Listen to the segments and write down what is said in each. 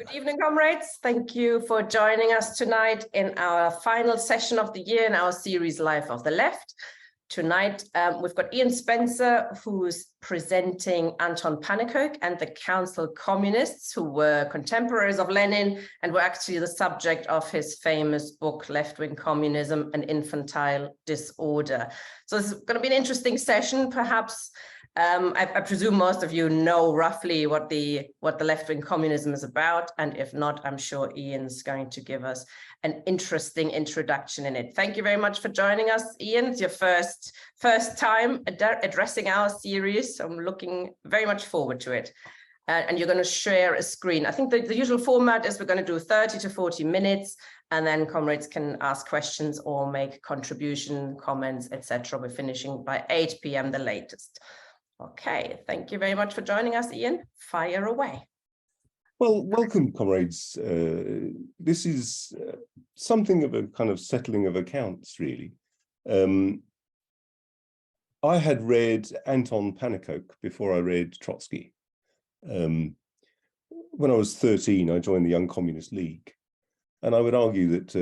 Good evening, comrades. Thank you for joining us tonight in our final session of the year in our series Life of the Left. Tonight, we've got Ian Spencer, who's presenting Anton Pannekoek and the Council Communists, who were contemporaries of Lenin and were actually the subject of his famous book, Left-Wing Communism, An Infantile Disorder. So this is going to be an interesting session, perhaps. I presume most of you know roughly what the left-wing communism is about, and if not, I'm sure Ian's going to give us an interesting introduction in it. Thank you very much for joining us, Ian. It's your first time addressing our series, so I'm looking very much forward to it. And you're going to share a screen. I think the usual format is we're going to do 30 to 40 minutes, and then comrades can ask questions or make contribution, comments, etc. We're finishing by 8 p.m. the latest. Okay, thank you very much for joining us, Ian. Fire away. Well, welcome, comrades. This is something of a kind of settling of accounts, really. I had read Anton Pannekoek before I read Trotsky. When I was 13, I joined the Young Communist League, and I would argue that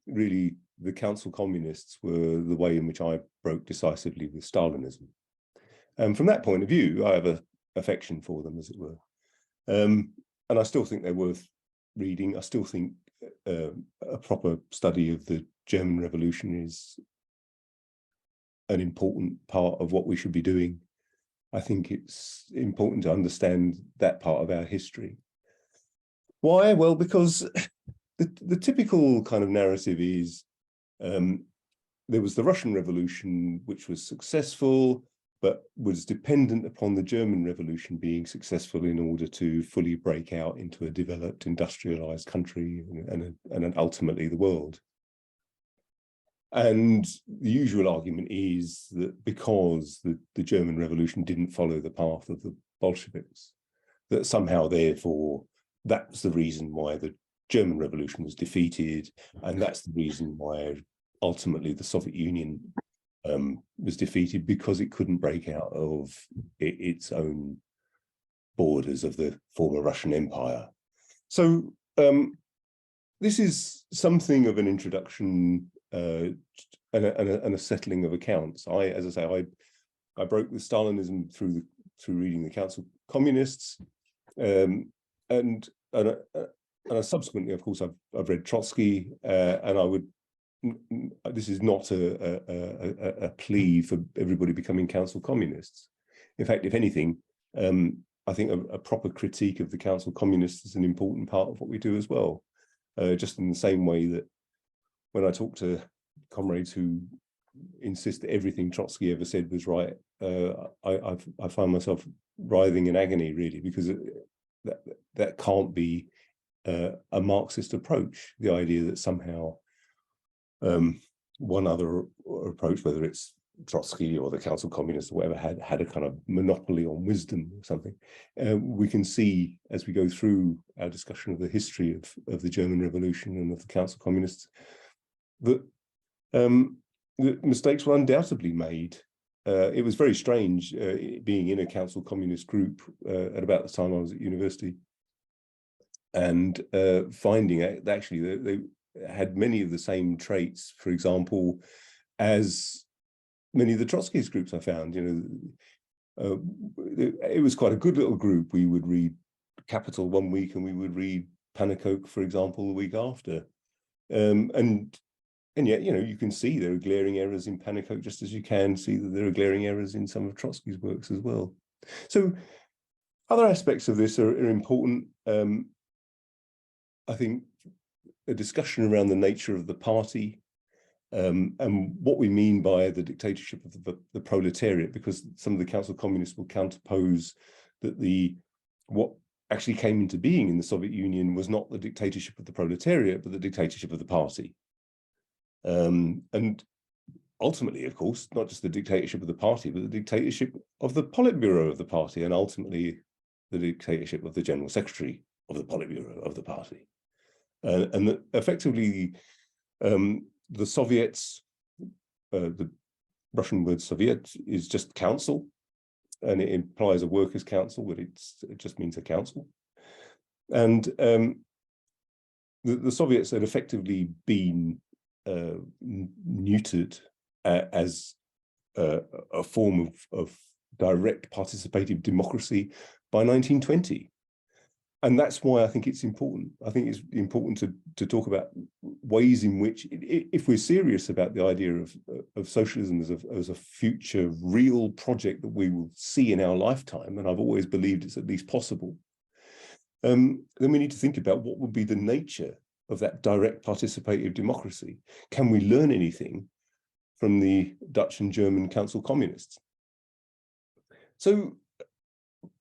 really the Council Communists were the way in which I broke decisively with Stalinism. From that point of view, I have an affection for them, as it were. And I still think they're worth reading. I still think a proper study of the German Revolution is an important part of what we should be doing. I think it's important to understand that part of our history. Why? Well, because the typical kind of narrative is there was the Russian Revolution, which was successful, but was dependent upon the German Revolution being successful in order to fully break out into a developed, industrialized country and ultimately the world. And the usual argument is that because the German Revolution didn't follow the path of the Bolsheviks, that somehow, therefore, that's the reason why the German Revolution was defeated, and that's the reason why ultimately the Soviet Union was defeated, because it couldn't break out of its own borders of the former Russian Empire. So this is something of an introduction and a settling of accounts. As I say, I broke with Stalinism through reading the Council Communists, and subsequently, of course, I've read Trotsky, and I would. This is not a plea for everybody becoming Council Communists. In fact, if anything, I think a proper critique of the Council Communists is an important part of what we do as well. Just in the same way that when I talk to comrades who insist that everything Trotsky ever said was right, I find myself writhing in agony, really, because that can't be a Marxist approach. The idea that somehow one other approach, whether it's Trotsky or the Council Communists or whatever, had a kind of monopoly on wisdom or something. We can see as we go through our discussion of the history of the German Revolution and of the Council Communists that the mistakes were undoubtedly made. It was very strange being in a Council Communist group at about the time I was at university and finding out that actually they had many of the same traits, for example, as many of the Trotskyist groups I found. It was quite a good little group. We would read Capital one week and we would read Pannekoek, for example, the week after. And yet, you can see there are glaring errors in Pannekoek, just as you can see that there are glaring errors in some of Trotsky's works as well. So other aspects of this are important. I think a discussion around the nature of the party and what we mean by the dictatorship of the proletariat, because some of the Council Communists will counterpose that what actually came into being in the Soviet Union was not the dictatorship of the proletariat, but the dictatorship of the party. And ultimately, of course, not just the dictatorship of the party, but the dictatorship of the Politburo of the party, and ultimately the dictatorship of the General Secretary of the Politburo of the party. And that effectively, the Soviets, the Russian word Soviet is just council, and it implies a workers' council, but it just means a council. And the Soviets had effectively been neutered as a form of direct participative democracy by 1920. And that's why I think it's important. I think it's important to talk about ways in which, if we're serious about the idea of socialism as a future real project that we will see in our lifetime, and I've always believed it's at least possible, then we need to think about what would be the nature of that direct participative democracy. Can we learn anything from the Dutch and German council communists? So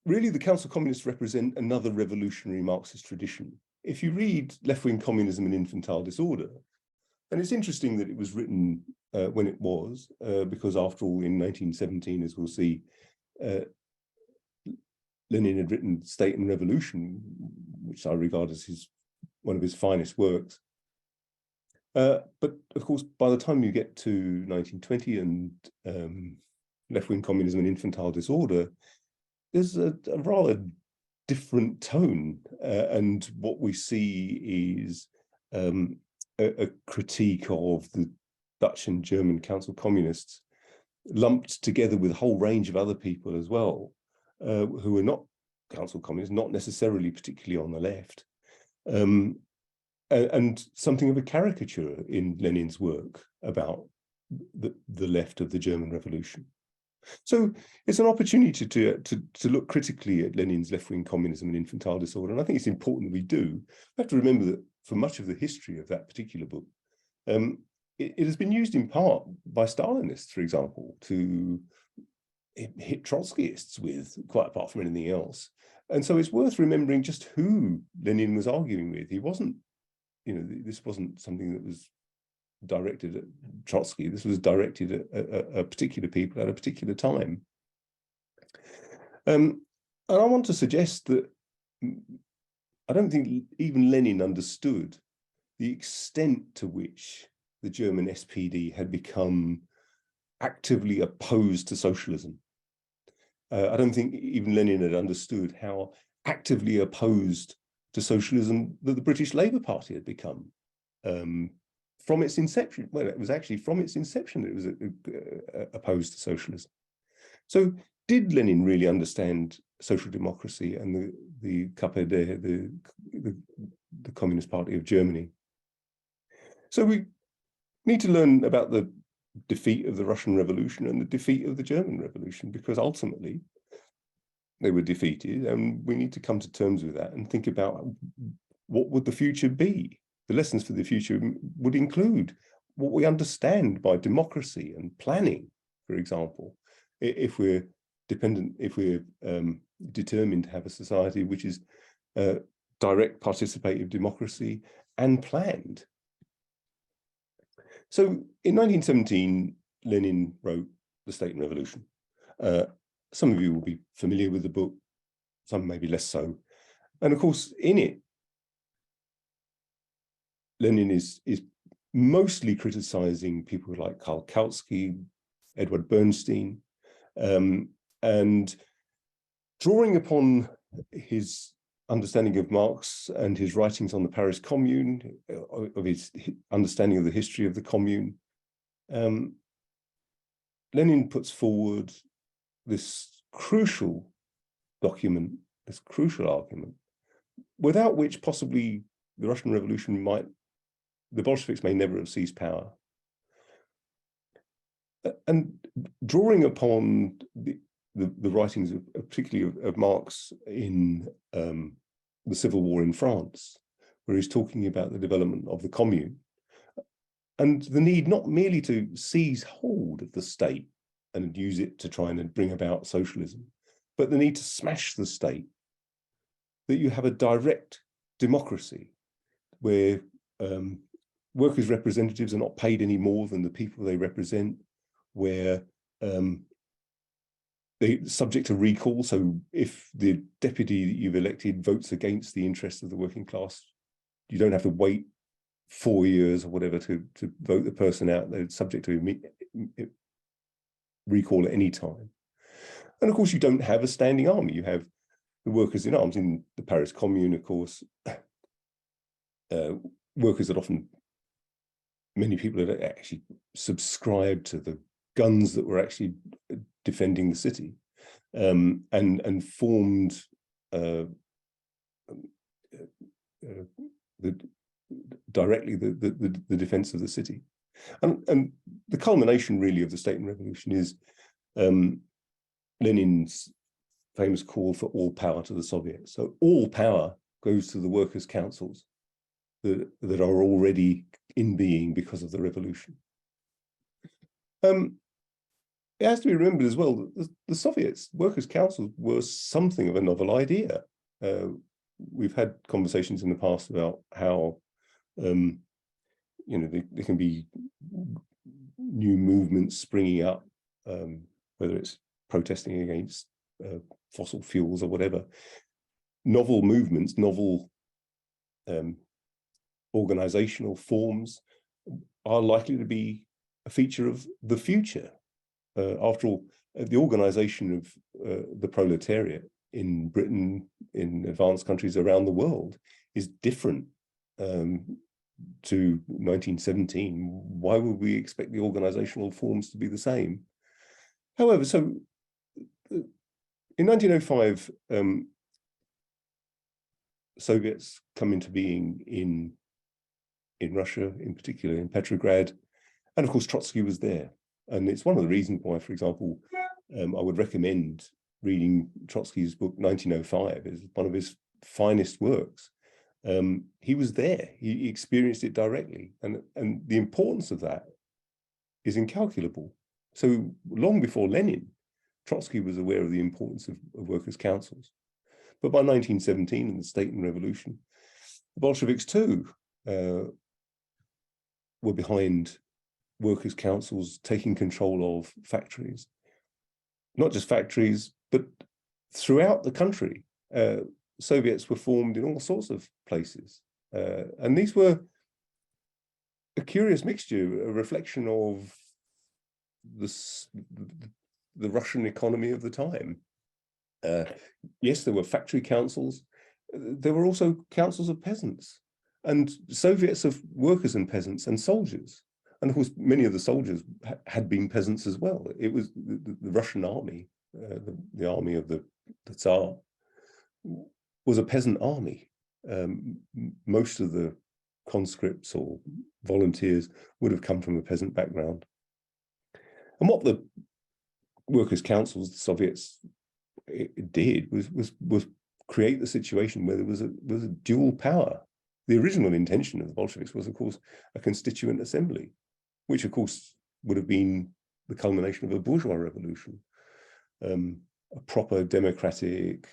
really, the council communists represent another revolutionary Marxist tradition. If you read Left-Wing Communism and Infantile Disorder, and it's interesting that it was written when it was, because after all, in 1917, as we'll see, Lenin had written State and Revolution, which I regard as one of his finest works. But of course, by the time you get to 1920 and Left-Wing Communism and Infantile Disorder, there's a rather different tone, and what we see is a critique of the Dutch and German council communists, lumped together with a whole range of other people as well, who are not council communists, not necessarily particularly on the left, and something of a caricature in Lenin's work about the left of the German Revolution. So it's an opportunity to look critically at Lenin's left-wing communism and infantile disorder, and I think it's important that we do. We have to remember that for much of the history of that particular book, it has been used in part by Stalinists, for example, to hit Trotskyists with, quite apart from anything else. And so it's worth remembering just who Lenin was arguing with. He wasn't, this wasn't something that was directed at Trotsky. This was directed at particular people at a particular time. And I want to suggest that I don't think even Lenin understood the extent to which the German SPD had become actively opposed to socialism. I don't think even Lenin had understood how actively opposed to socialism that the British Labour Party had become. From its inception, well, it was actually from its inception that it was opposed to socialism. So did Lenin really understand social democracy and the KPD, the Communist Party of Germany? So we need to learn about the defeat of the Russian Revolution and the defeat of the German Revolution, because ultimately they were defeated, and we need to come to terms with that and think about what would the future be. The lessons for the future would include what we understand by democracy and planning, for example, if we're determined to have a society which is direct participative democracy and planned. So in 1917, Lenin wrote The State and Revolution. Some of you will be familiar with the book, some maybe less so. And of course, in it, Lenin is mostly criticizing people like Karl Kautsky, Edward Bernstein, and drawing upon his understanding of Marx and his writings on the Paris Commune, of his understanding of the history of the Commune. Lenin puts forward this crucial document, this crucial argument, without which possibly the Russian Revolution the Bolsheviks may never have seized power. And drawing upon the writings particularly of Marx in the Civil War in France, where he's talking about the development of the Commune and the need not merely to seize hold of the state and use it to try and bring about socialism, but the need to smash the state, that you have a direct democracy where workers' representatives are not paid any more than the people they represent, where they're subject to recall. So if the deputy that you've elected votes against the interests of the working class, you don't have to wait 4 years or whatever to vote the person out. They're subject to recall at any time. And of course, you don't have a standing army. You have the workers in arms in the Paris Commune, of course, workers that often, many people had actually subscribed to the guns that were actually defending the city, and formed directly the defense of the city. And the culmination really of the state and revolution is Lenin's famous call for all power to the Soviets. So all power goes to the workers' councils that are already in being because of the revolution. It has to be remembered as well that the Soviets' workers' councils were something of a novel idea. We've had conversations in the past about how there can be new movements springing up, whether it's protesting against fossil fuels or whatever. Novel movements, novel organizational forms are likely to be a feature of the future. After all, the organization of the proletariat in Britain, in advanced countries around the world, is different to 1917. Why would we expect the organizational forms to be the same? However, so in 1905, Soviets come into being in Russia, in particular in Petrograd, and of course Trotsky was there. And it's one of the reasons why, for example, I would recommend reading Trotsky's book 1905. It's one of his finest works. He was there, he experienced it directly, and the importance of that is incalculable. So long before Lenin, Trotsky was aware of the importance of workers' councils. But by 1917, in the state and revolution, the Bolsheviks too were behind workers' councils taking control of factories. Not just factories, but throughout the country. Soviets were formed in all sorts of places. And these were a curious mixture, a reflection of the Russian economy of the time. Yes, there were factory councils. There were also councils of peasants and Soviets of workers and peasants and soldiers. And of course, many of the soldiers had been peasants as well. It was the Russian army, the army of the Tsar, was a peasant army. Most of the conscripts or volunteers would have come from a peasant background. And what the workers' councils, the Soviets, did was create the situation where there was a dual power. The original intention of the Bolsheviks was, of course, a constituent assembly, which, of course, would have been the culmination of a bourgeois revolution, a proper democratic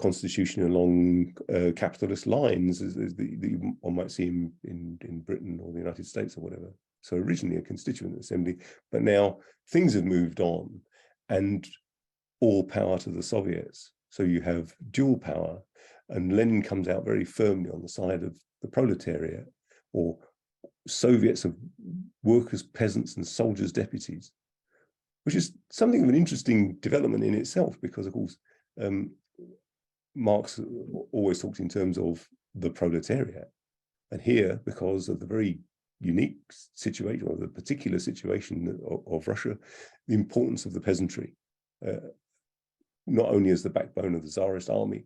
constitution along capitalist lines, as one might see in Britain or the United States or whatever. So originally a constituent assembly, but now things have moved on and all power to the Soviets. So you have dual power, and Lenin comes out very firmly on the side of the proletariat, or Soviets of workers, peasants, and soldiers' deputies, which is something of an interesting development in itself, because, of course, Marx always talked in terms of the proletariat. And here, because of the very unique situation, or the particular situation of Russia, the importance of the peasantry, not only as the backbone of the Tsarist army,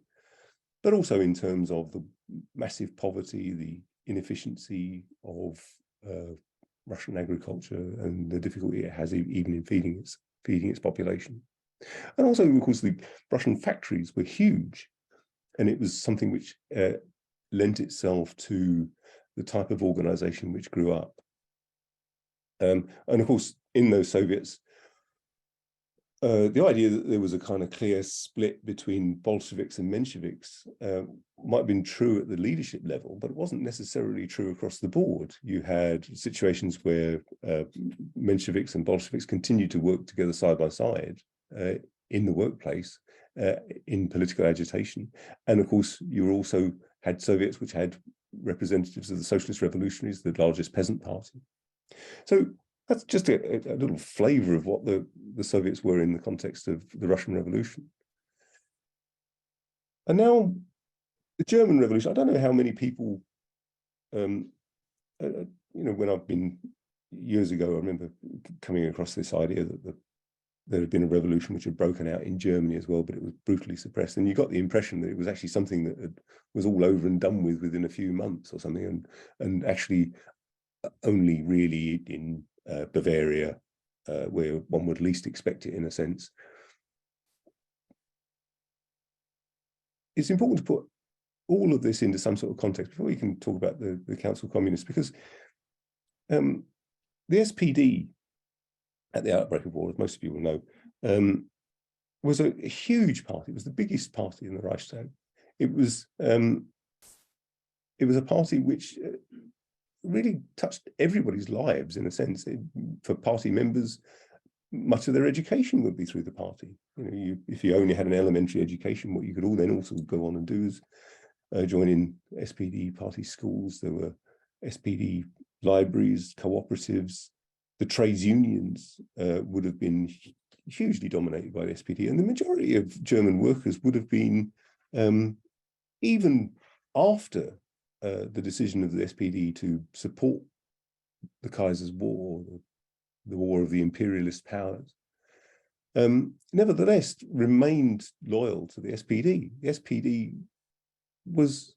but also in terms of the massive poverty, the inefficiency of Russian agriculture, and the difficulty it has even in feeding its population. And also, of course, the Russian factories were huge, and it was something which lent itself to the type of organization which grew up. And of course, in those Soviets, the idea that there was a kind of clear split between Bolsheviks and Mensheviks might have been true at the leadership level, but it wasn't necessarily true across the board. You had situations where Mensheviks and Bolsheviks continued to work together side by side in the workplace, in political agitation. And of course, you also had Soviets which had representatives of the Socialist Revolutionaries, the largest peasant party. So that's just a little flavor of what the Soviets were in the context of the Russian Revolution. And now the German Revolution, I don't know how many people, you know, when I've been years ago, I remember coming across this idea that there had been a revolution which had broken out in Germany as well, but it was brutally suppressed. And you got the impression that it was actually something that was all over and done with within a few months or something, and actually only really in Bavaria, where one would least expect it in a sense. It's important to put all of this into some sort of context before we can talk about the Council of Communists, because the SPD at the outbreak of war, as most people know, was a huge party. It was the biggest party in the Reichstag. It was a party which really touched everybody's lives in a sense. For party members, much of their education would be through the party. You know, if you only had an elementary education, what you could all then also go on and do is join in SPD party schools. There were SPD libraries, cooperatives. The trades unions would have been hugely dominated by the SPD, and the majority of German workers would have been, even after the decision of the SPD to support the Kaiser's war, the war of the imperialist powers, nevertheless remained loyal to the SPD. The SPD was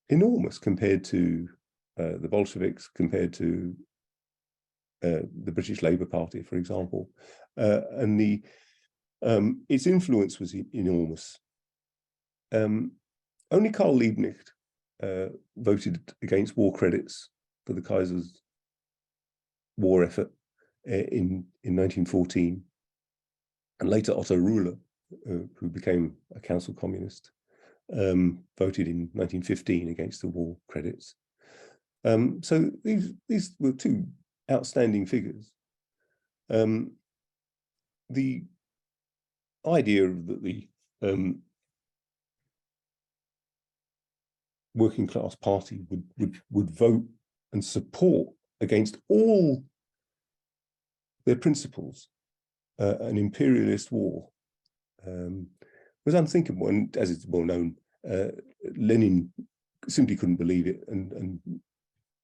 enormous compared to the Bolsheviks, compared to the British Labour Party, for example, and its influence was enormous. Only Karl Liebknecht voted against war credits for the Kaiser's war effort in 1914, and later Otto Ruhr, who became a council communist, voted in 1915 against the war credits. So these were two outstanding figures. The idea that the working class party would vote and support against all their principles an imperialist war was unthinkable. And as it's well known, Lenin simply couldn't believe it and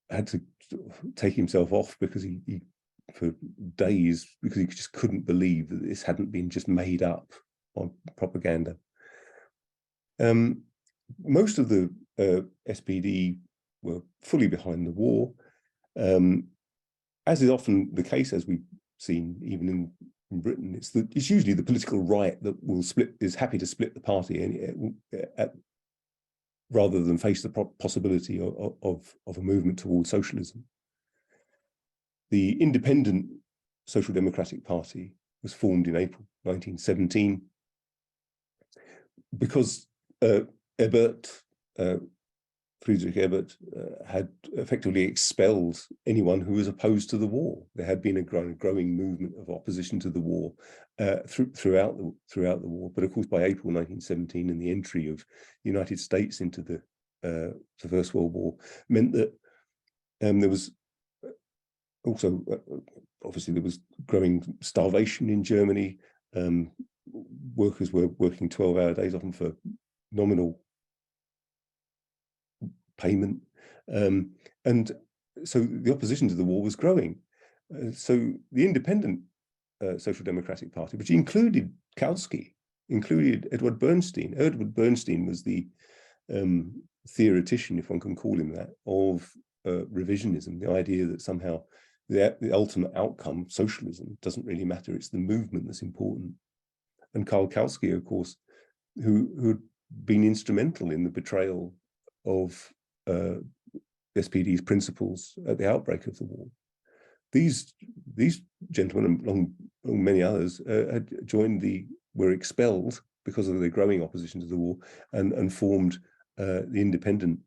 had to take himself off because he for days, because he just couldn't believe that this hadn't been just made up on propaganda. Most of the SPD were fully behind the war, as is often the case, as we've seen even in Britain. It's usually the political right that is happy to split the party rather than face the possibility of a movement towards socialism. The Independent Social Democratic Party was formed in April 1917 because Friedrich Ebert had effectively expelled anyone who was opposed to the war. There had been a growing movement of opposition to the war throughout the war, but of course by April 1917 and the entry of the United States into the First World War meant that there was also obviously there was growing starvation in Germany. Workers were working 12-hour days, often for nominal payment, and so the opposition to the war was growing. So the Independent Social Democratic Party, which included Kautsky, included Edward Bernstein. Edward Bernstein was the theoretician, if one can call him that, of revisionism, the idea that somehow the ultimate outcome, socialism, doesn't really matter, it's the movement that's important. And Karl Kautsky, of course, who had been instrumental in the betrayal of SPD's principles at the outbreak of the war. These gentlemen, along many others, had were expelled because of their growing opposition to the war, and formed the Independent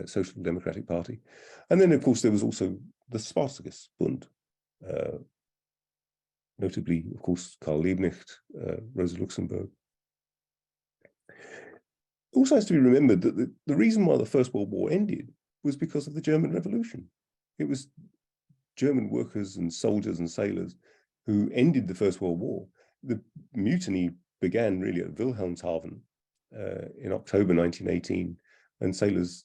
Social Democratic Party. And then, of course, there was also the Spartacus Bund, notably, of course, Karl Liebknecht, Rosa Luxemburg. It also has to be remembered that the reason why the First World War ended was because of the German Revolution. It was German workers and soldiers and sailors who ended the First World War. The mutiny began really at Wilhelmshaven in October 1918, when sailors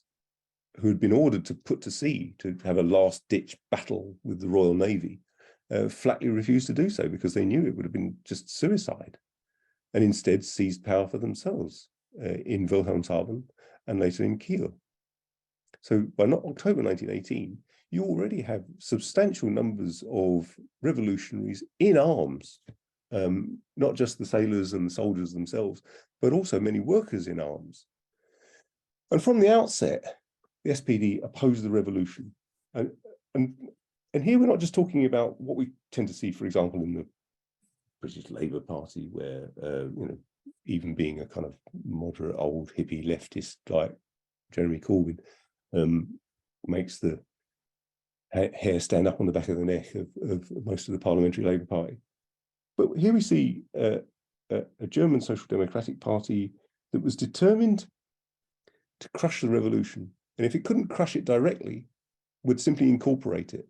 who had been ordered to put to sea to have a last-ditch battle with the Royal Navy flatly refused to do so because they knew it would have been just suicide, and instead seized power for themselves in Wilhelmshaven and later in Kiel. So by October 1918, you already have substantial numbers of revolutionaries in arms, not just the sailors and the soldiers themselves, but also many workers in arms. And from the outset, the SPD opposed the revolution. And here we're not just talking about what we tend to see, for example, in the British Labour Party, where, even being a kind of moderate old hippie leftist like Jeremy Corbyn makes the hair stand up on the back of the neck of most of the Parliamentary Labour Party. But here we see a German Social Democratic Party that was determined to crush the revolution. And if it couldn't crush it directly, would simply incorporate it.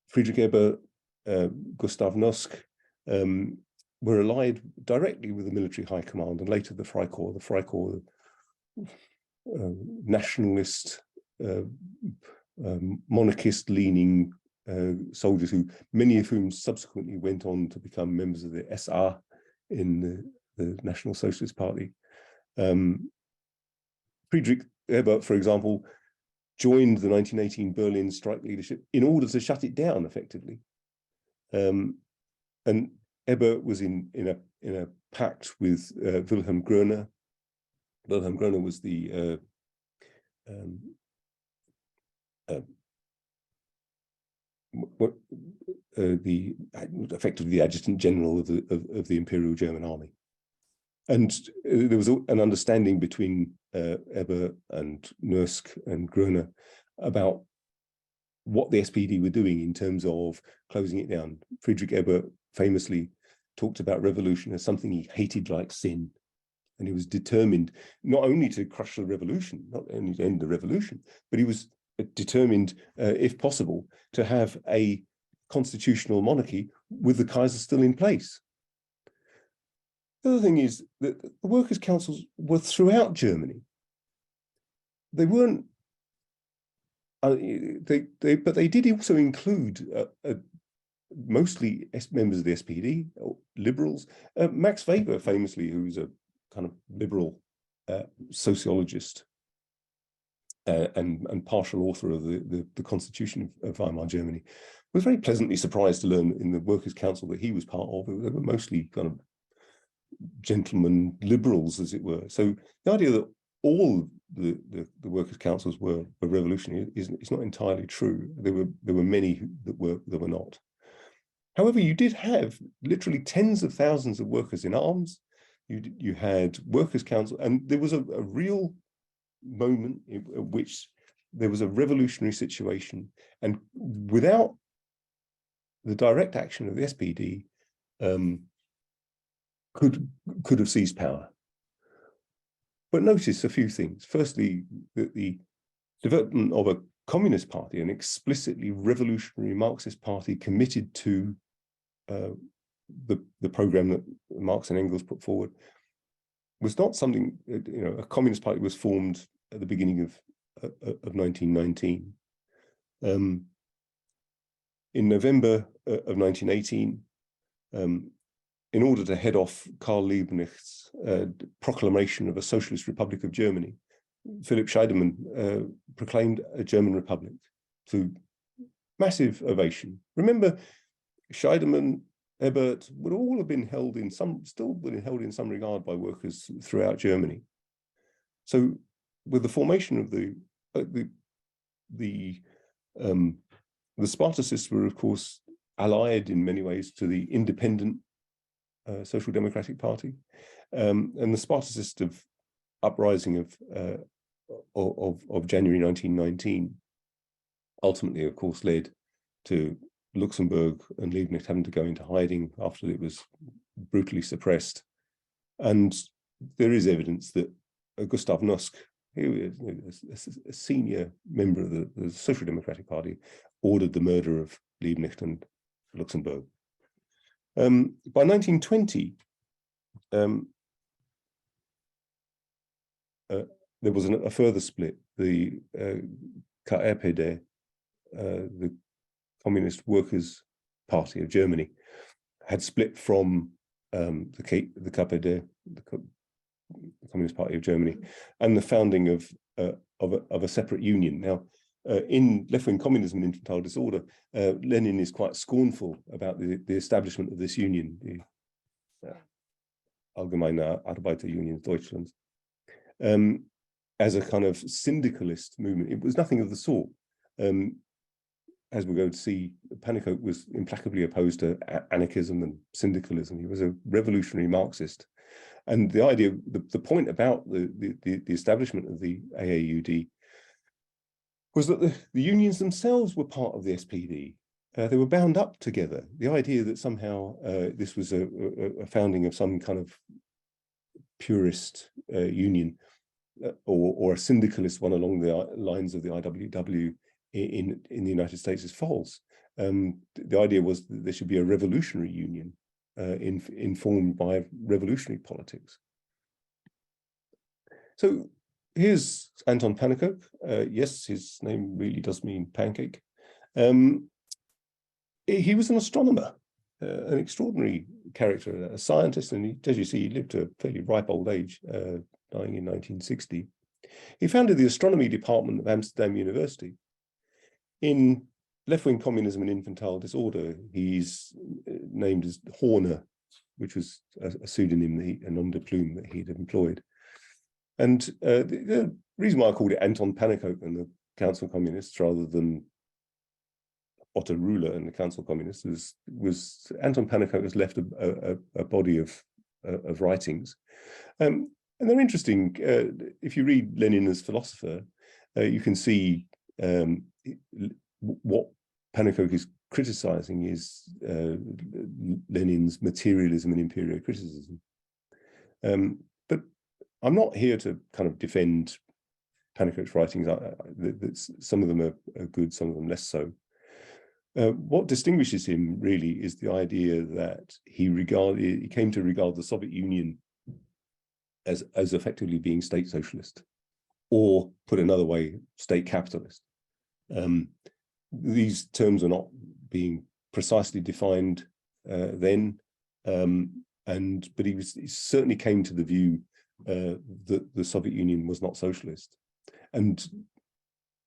Friedrich Ebert, Gustav Nosk were allied directly with the military high command, and later the Freikorps, nationalist, monarchist-leaning soldiers, many of whom subsequently went on to become members of the SA in the National Socialist Party. Friedrich Ebert, for example, joined the 1918 Berlin strike leadership in order to shut it down effectively. And Ebert was in a pact with Wilhelm Groener. Wilhelm Groener was effectively the adjutant general of the Imperial German Army. And there was an understanding between Ebert and Nosk and Groener about what the SPD were doing in terms of closing it down. Friedrich Ebert famously talked about revolution as something he hated like sin. And he was determined not only to crush the revolution, not only to end the revolution, but he was determined, if possible, to have a constitutional monarchy with the Kaiser still in place. The other thing is that the workers' councils were throughout Germany. They weren't, but they did also include mostly members of the SPD, liberals. Max Weber, famously, who's a kind of liberal sociologist and partial author of the Constitution of Weimar Germany, was very pleasantly surprised to learn in the workers' council that he was part of, they were mostly kind of gentlemen liberals, as it were. So the idea that all the workers' councils were revolutionary is not entirely true. There were many that were not. However, you did have literally tens of thousands of workers in arms. You had workers' council, and there was a real moment in which there was a revolutionary situation, and without the direct action of the SPD, could have seized power. But notice a few things. Firstly, that the development of a communist party, an explicitly revolutionary Marxist party committed to the program that Marx and Engels put forward, was not something, a communist party was formed at the beginning of 1919. In November of 1918, in order to head off Karl Liebknecht's proclamation of a Socialist Republic of Germany, Philipp Scheidemann proclaimed a German Republic to massive ovation. Remember, Scheidemann, Ebert would all have been held in some regard by workers throughout Germany. So, with the formation of the Spartacists were, of course, allied in many ways to the independent Social Democratic Party, and the Spartacist uprising of January 1919 ultimately, of course, led to Luxemburg and Liebknecht having to go into hiding after it was brutally suppressed. And there is evidence that Gustav Nosk, who is a senior member of the Social Democratic Party, ordered the murder of Liebknecht and Luxembourg. By 1920, there was a further split. The SPD, the Communist Workers' Party of Germany, had split from the KPD, the Communist Party of Germany, and the founding of a separate union. Now, in left-wing communism and infantile disorder, Lenin is quite scornful about the establishment of this union, the Allgemeine Arbeiterunion Deutschlands, as a kind of syndicalist movement. It was nothing of the sort. As we're going to see, Pannekoek was implacably opposed to anarchism and syndicalism. He was a revolutionary Marxist. And the idea, the point about the establishment of the AAUD was that the unions themselves were part of the SPD. They were bound up together. The idea that somehow this was a founding of some kind of purist union or a syndicalist one along the lines of the IWW in the United States is false. The idea was that there should be a revolutionary union informed by revolutionary politics. So here's Anton Pannekoek. Yes, his name really does mean pancake. He was an astronomer, an extraordinary character, a scientist, and he, as you see, he lived to a fairly ripe old age, dying in 1960. He founded the astronomy department of Amsterdam University. In left-wing communism and infantile disorder, he's named as Horner, which was a pseudonym, a nom de plume that he'd employed. And the reason why I called it Anton Pannekoek and the Council Communists rather than Otto Ruler and the Council Communists was Anton Pannekoek has left a body of writings. And they're interesting. If you read Lenin as philosopher, you can see what Pannekoek is criticizing is Lenin's materialism and imperial criticism. But I'm not here to kind of defend Pannekoek's writings. Some of them are good, some of them less so. What distinguishes him really is the idea that he came to regard the Soviet Union as effectively being state socialist, or put another way, state capitalist. These terms are not being precisely defined then, but he certainly came to the view that the Soviet Union was not socialist. And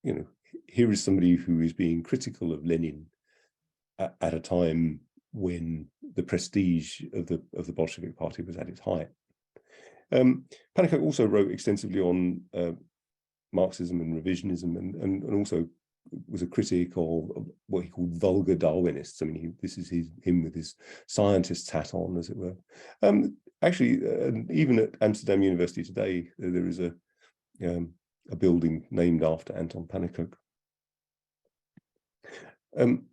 you know, here is somebody who is being critical of Lenin at a time when the prestige of the Bolshevik Party was at its height. Pannekoek also wrote extensively on Marxism and revisionism, and also was a critic of what he called vulgar Darwinists. I mean, this is him with his scientist's hat on, as it were. Actually, even at Amsterdam University today, there is a building named after Anton Pannekoek.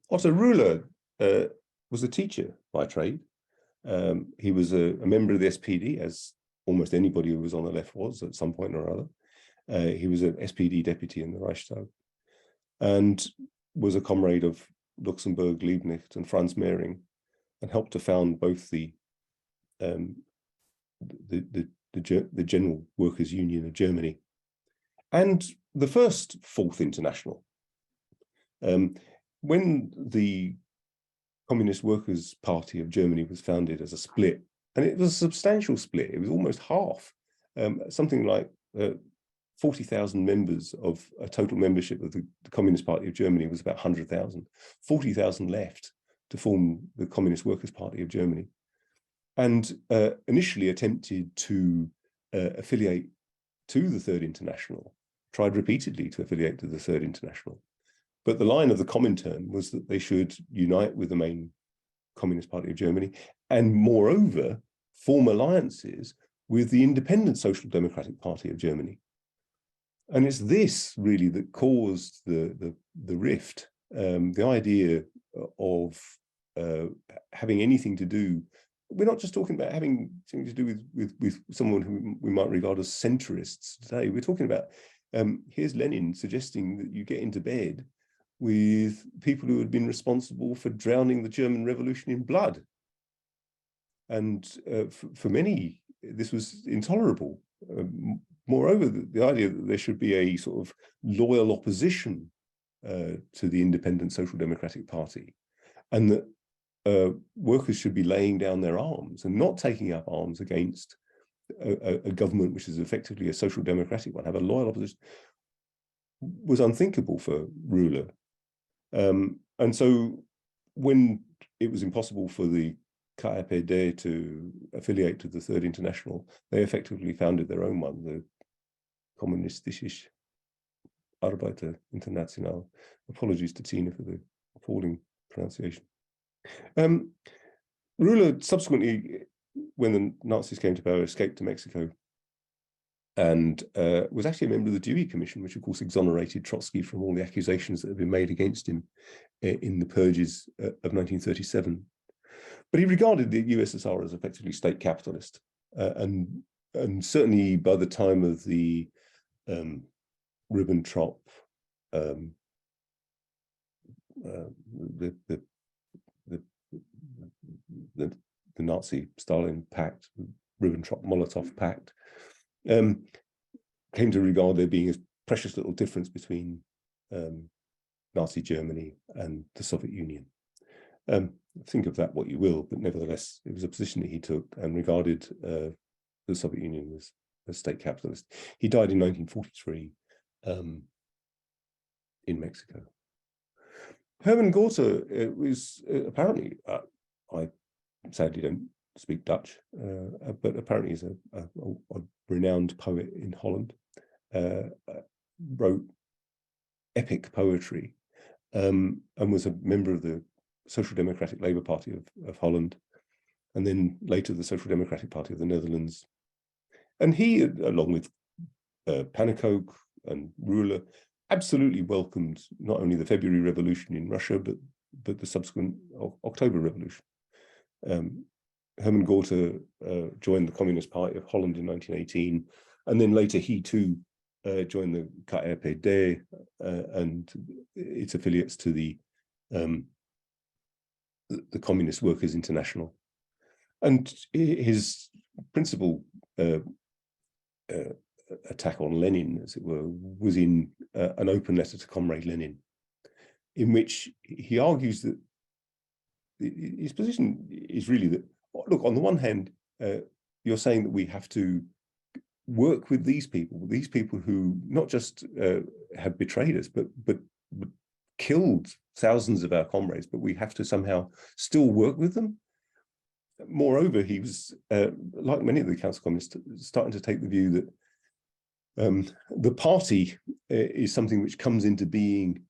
Otto Ruler was a teacher by trade. He was a member of the SPD, as almost anybody who was on the left was at some point or other. He was an SPD deputy in the Reichstag, and was a comrade of Luxemburg, Liebknecht, and Franz Mehring, and helped to found both the General Workers' Union of Germany and the first Fourth International. When the Communist Workers' Party of Germany was founded as a split, and it was a substantial split, it was almost half, something like 40,000 members of a total membership of the Communist Party of Germany was about 100,000. 40,000 left to form the Communist Workers' Party of Germany, and initially attempted to affiliate to the Third International, tried repeatedly to affiliate to the Third International. But the line of the Comintern was that they should unite with the main Communist Party of Germany, and moreover, form alliances with the Independent Social Democratic Party of Germany. And it's this really that caused the rift, the idea of having anything to do. We're not just talking about having something to do with someone who we might regard as centrists today. We're talking about, here's Lenin suggesting that you get into bed with people who had been responsible for drowning the German Revolution in blood. And for many, this was intolerable. Moreover, the idea that there should be a sort of loyal opposition to the independent Social Democratic Party, and that workers should be laying down their arms and not taking up arms against a government which is effectively a social democratic one, have a loyal opposition, was unthinkable for Ruler. And so when it was impossible for the SPD to affiliate to the Third International, they effectively founded their own one, the Kommunistische Arbeiter International. Apologies to Tina for the appalling pronunciation. Ruler subsequently, when the Nazis came to power, escaped to Mexico and was actually a member of the Dewey Commission, which of course exonerated Trotsky from all the accusations that had been made against him in the purges of 1937. But he regarded the USSR as effectively state capitalist, and certainly by the time of the Ribbentrop, the Nazi Stalin Pact, Ribbentrop-Molotov Pact, came to regard there being a precious little difference between Nazi Germany and the Soviet Union. Think of that what you will, but nevertheless, it was a position that he took and regarded the Soviet Union as state capitalist. He died in 1943 in Mexico. Hermann Gorter was apparently, I sadly don't speak Dutch, but apparently is a renowned poet in Holland, wrote epic poetry, and was a member of the Social Democratic Labour Party of Holland, and then later the Social Democratic Party of the Netherlands. And he, along with Pannekoek and Ruler, absolutely welcomed not only the February Revolution in Russia, but the subsequent October Revolution. Hermann Gorter joined the Communist Party of Holland in 1918, and then later he too joined the KPD and its affiliates to the Communist Workers' International. And his principal attack on Lenin, as it were, was in an open letter to Comrade Lenin, in which he argues that his position is really that, look, on the one hand, you're saying that we have to work with these people who not just have betrayed us, but killed thousands of our comrades, but we have to somehow still work with them. Moreover, he was, like many of the council communists, starting to take the view that the party is something which comes into being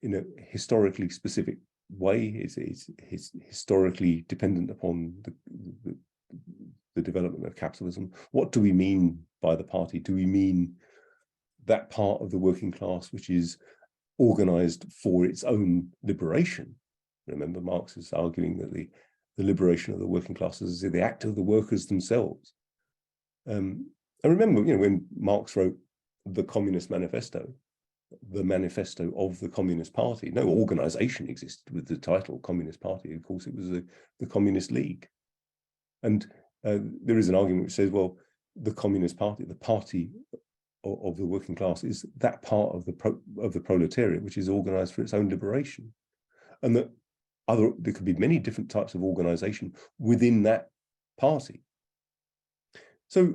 in a historically specific way. It's historically dependent upon the development of capitalism. What do we mean by the party? Do we mean that part of the working class which is organized for its own liberation? Remember, Marx is arguing that the liberation of the working classes is the act of the workers themselves. And remember, when Marx wrote the Communist Manifesto, the manifesto of the Communist Party, no organization existed with the title Communist Party. Of course, it was the Communist League. And there is an argument which says, well, the Communist Party, the party of the working class, is that part of the proletariat which is organized for its own liberation, and that there could be many different types of organization within that party. So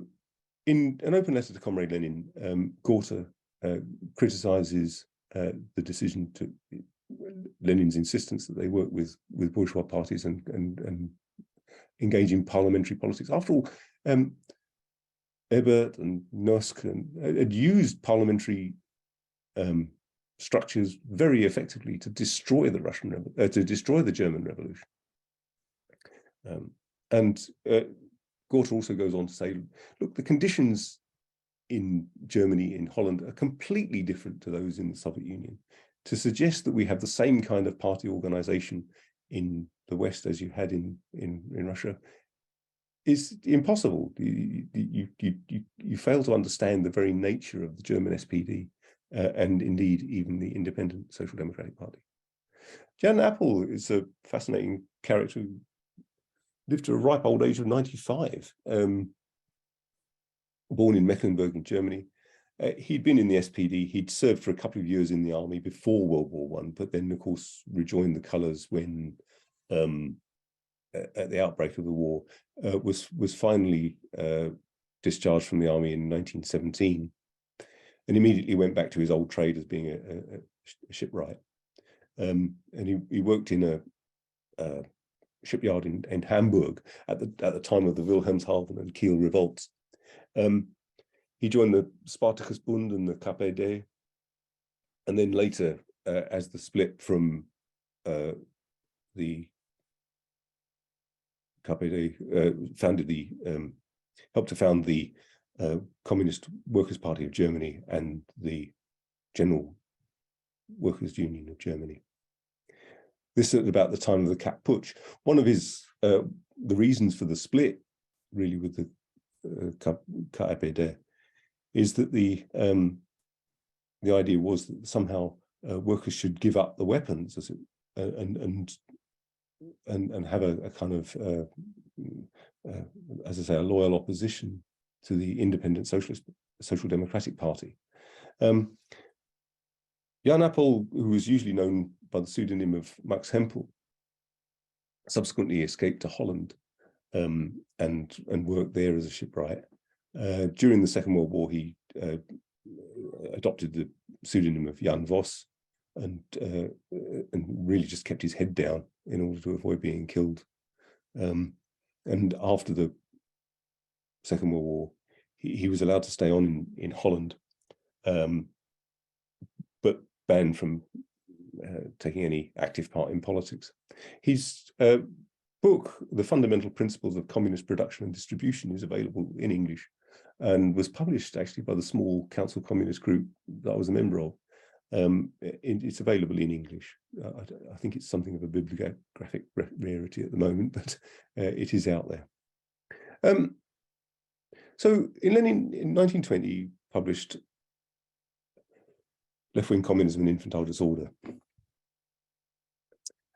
in an open letter to Comrade Lenin, Gorter criticizes the decision to Lenin's insistence that they work with bourgeois parties and engage in parliamentary politics. After all, Ebert and Nosk had used parliamentary structures very effectively to destroy the German Revolution. And Gorter also goes on to say, look, the conditions in Germany, in Holland, are completely different to those in the Soviet Union. To suggest that we have the same kind of party organization in the West as you had in Russia is impossible. You fail to understand the very nature of the German SPD and indeed even the Independent Social Democratic Party. Jan Appel is a fascinating character who lived to a ripe old age of 95, born in Mecklenburg in Germany. He'd been in the SPD. He'd served for a couple of years in the army before World War I, but then, of course, rejoined the colours when, at the outbreak of the war, was finally discharged from the army in 1917, and immediately went back to his old trade as being a shipwright. And he worked in a shipyard in Hamburg at the time of the Wilhelmshaven and Kiel revolts. He joined the Spartacus Bund and the KPD, and then later, as the split from the KPD, helped to found the Communist Workers' Party of Germany and the General Workers' Union of Germany. This at about the time of the Kapp Putsch. One of his the reasons for the split, really, with the KPD, is that the idea was that somehow workers should give up the weapons and have a kind of, as I say, a loyal opposition to the Independent Social Democratic Party. Jan Appel, who was usually known by the pseudonym of Max Hempel, subsequently escaped to Holland and worked there as a shipwright. During the Second World War, he adopted the pseudonym of Jan Vos and really just kept his head down in order to avoid being killed. And after the Second World War, he was allowed to stay on in Holland, but banned from taking any active part in politics. His book, The Fundamental Principles of Communist Production and Distribution, is available in English and was published actually by the small Council Communist group that I was a member of. It's available in English. I think it's something of a bibliographic rarity at the moment, but it is out there. So Lenin in 1920 published Left-Wing Communism and Infantile Disorder.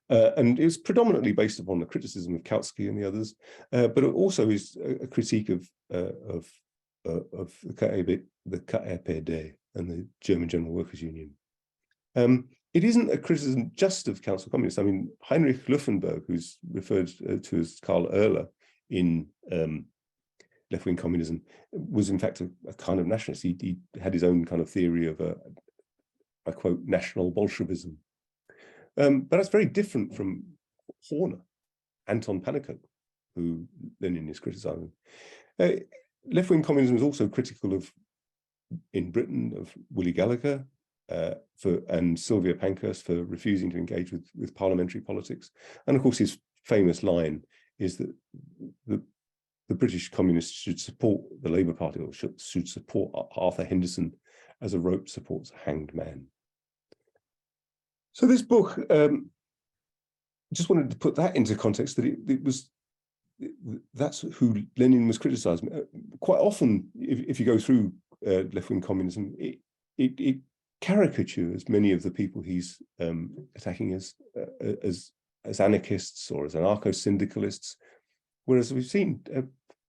And it was predominantly based upon the criticism of Kautsky and the others, but it also is a critique of the KPD and the German General Workers' Union. It isn't a criticism just of Council Communists. I mean, Heinrich Luffenberg, who's referred to as Karl Erler in Left-Wing Communism, was in fact a kind of nationalist. He had his own kind of theory of I quote, national Bolshevism. But that's very different from Horner, Anton Pannekoek, who Lenin is criticizing. Left-wing communism is also critical of, in Britain, of Willy Gallagher and Sylvia Pankhurst for refusing to engage with parliamentary politics. And of course, his famous line is that the British communists should support the Labour Party, or should support Arthur Henderson as a rope supports a hanged man. So this book, just wanted to put that into context, that that's who Lenin was criticizing. Quite often, if you go through left-wing communism, it caricatures many of the people he's attacking as anarchists or as anarcho-syndicalists, whereas we've seen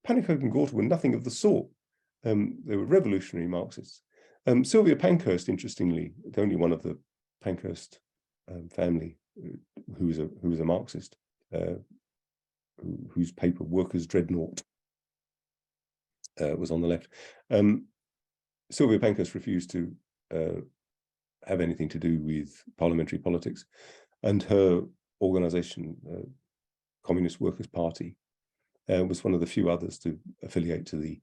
Pannekoek and Gorter were nothing of the sort. They were revolutionary Marxists. Sylvia Pankhurst, interestingly, the only one of the Pankhurst family who was a Marxist, whose paper Workers' Dreadnought was on the left. Sylvia Pankhurst refused to have anything to do with parliamentary politics, and her organization, Communist Workers' Party, was one of the few others to affiliate to the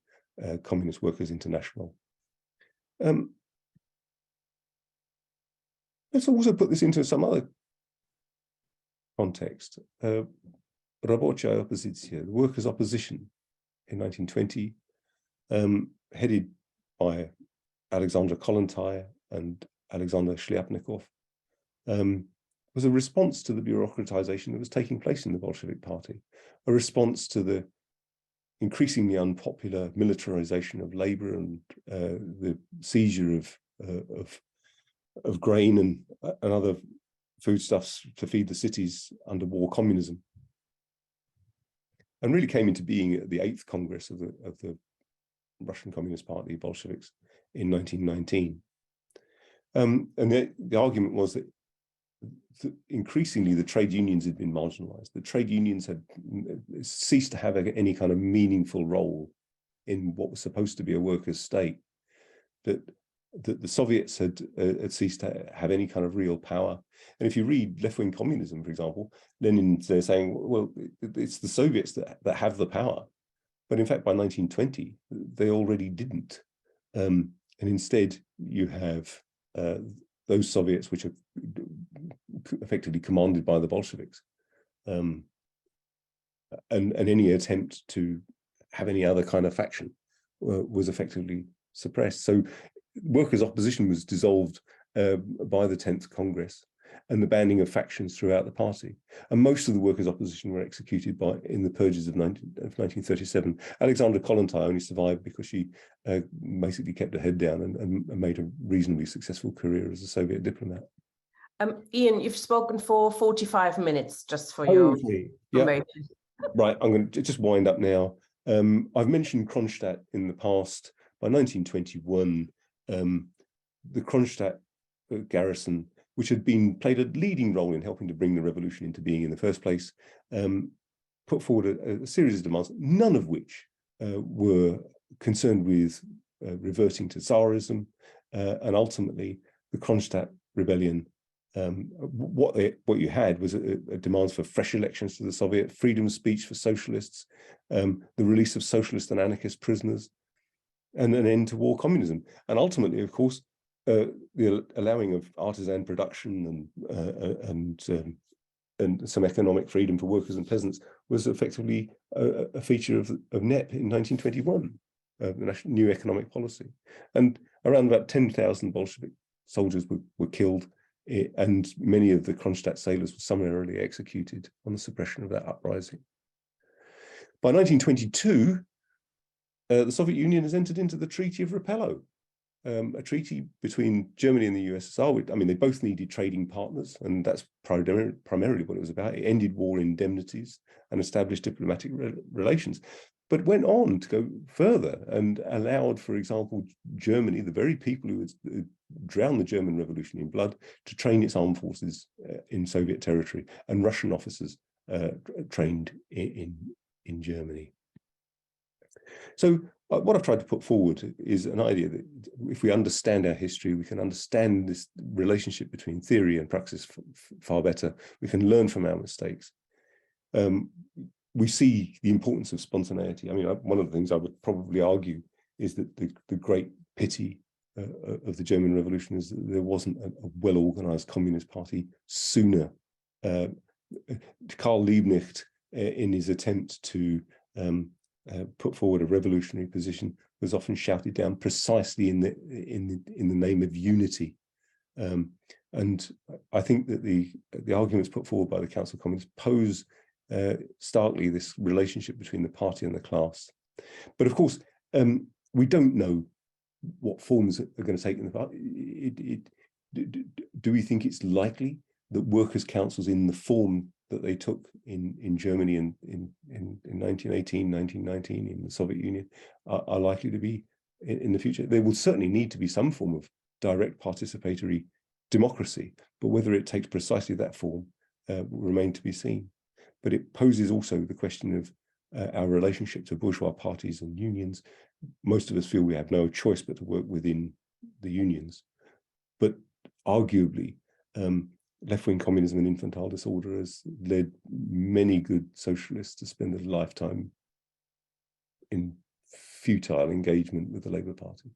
Communist Workers' International. Let's also put this into some other context. Рабочая оппозиция, the workers' opposition in 1920, headed by Alexander Kollontai and Alexander Shliapnikov, was a response to the bureaucratization that was taking place in the Bolshevik Party, a response to the increasingly unpopular militarization of labor and the seizure of of grain and other foodstuffs to feed the cities under war communism, and really came into being at the 8th Congress of the Russian Communist Party, Bolsheviks, in 1919. And the argument was that increasingly the trade unions had been marginalized. The trade unions had ceased to have any kind of meaningful role in what was supposed to be a workers' state, that the Soviets had ceased to have any kind of real power. And if you read left-wing communism, for example, Lenin's saying, well, it's the Soviets that have the power. But in fact, by 1920, they already didn't. And instead, you have those Soviets which are effectively commanded by the Bolsheviks. And any attempt to have any other kind of faction was effectively suppressed. So workers' opposition was dissolved by the 10th Congress, and the banning of factions throughout the party. And most of the workers' opposition were executed in the purges of 1937. Alexandra Kollontai only survived because she basically kept her head down and made a reasonably successful career as a Soviet diplomat. Ian, you've spoken for 45 minutes, just for your information. Right, I'm going to just wind up now. I've mentioned Cronstadt in the past. By 1921, the Cronstadt garrison, which had played a leading role in helping to bring the revolution into being in the first place, put forward a series of demands, none of which were concerned with reverting to Tsarism, and ultimately the Cronstadt rebellion. What you had was a demands for fresh elections to the Soviet, freedom of speech for socialists, the release of socialist and anarchist prisoners, and an end to war communism. And ultimately, of course, the allowing of artisan production and some economic freedom for workers and peasants was effectively a feature of NEP in 1921, the national new economic policy. And around about 10,000 Bolshevik soldiers were killed, and many of the Cronstadt sailors were summarily executed on the suppression of that uprising. By 1922, the Soviet Union has entered into the Treaty of Rapallo, a treaty between Germany and the USSR. I mean, they both needed trading partners, and that's primarily what it was about. It ended war indemnities and established diplomatic relations, but went on to go further and allowed, for example, Germany, the very people who had drowned the German Revolution in blood, to train its armed forces in Soviet territory, and Russian officers trained in Germany. So what I've tried to put forward is an idea that if we understand our history, we can understand this relationship between theory and praxis far better. We can learn from our mistakes. We see the importance of spontaneity. I mean, one of the things I would probably argue is that the great pity of the German Revolution is that there wasn't a well-organized Communist Party sooner. Karl Liebknecht, in his attempt to put forward a revolutionary position, was often shouted down precisely in the name of unity. And I think that the arguments put forward by the Council of Communists pose starkly this relationship between the party and the class. But of course, we don't know what forms are going to take in the party. Do we think it's likely that workers' councils in the form that they took in Germany in 1918, 1919, in the Soviet Union, are likely to be in the future? There will certainly need to be some form of direct participatory democracy, but whether it takes precisely that form will remain to be seen. But it poses also the question of our relationship to bourgeois parties and unions. Most of us feel we have no choice but to work within the unions. But arguably, left-wing communism and infantile disorder has led many good socialists to spend a lifetime in futile engagement with the Labour Party,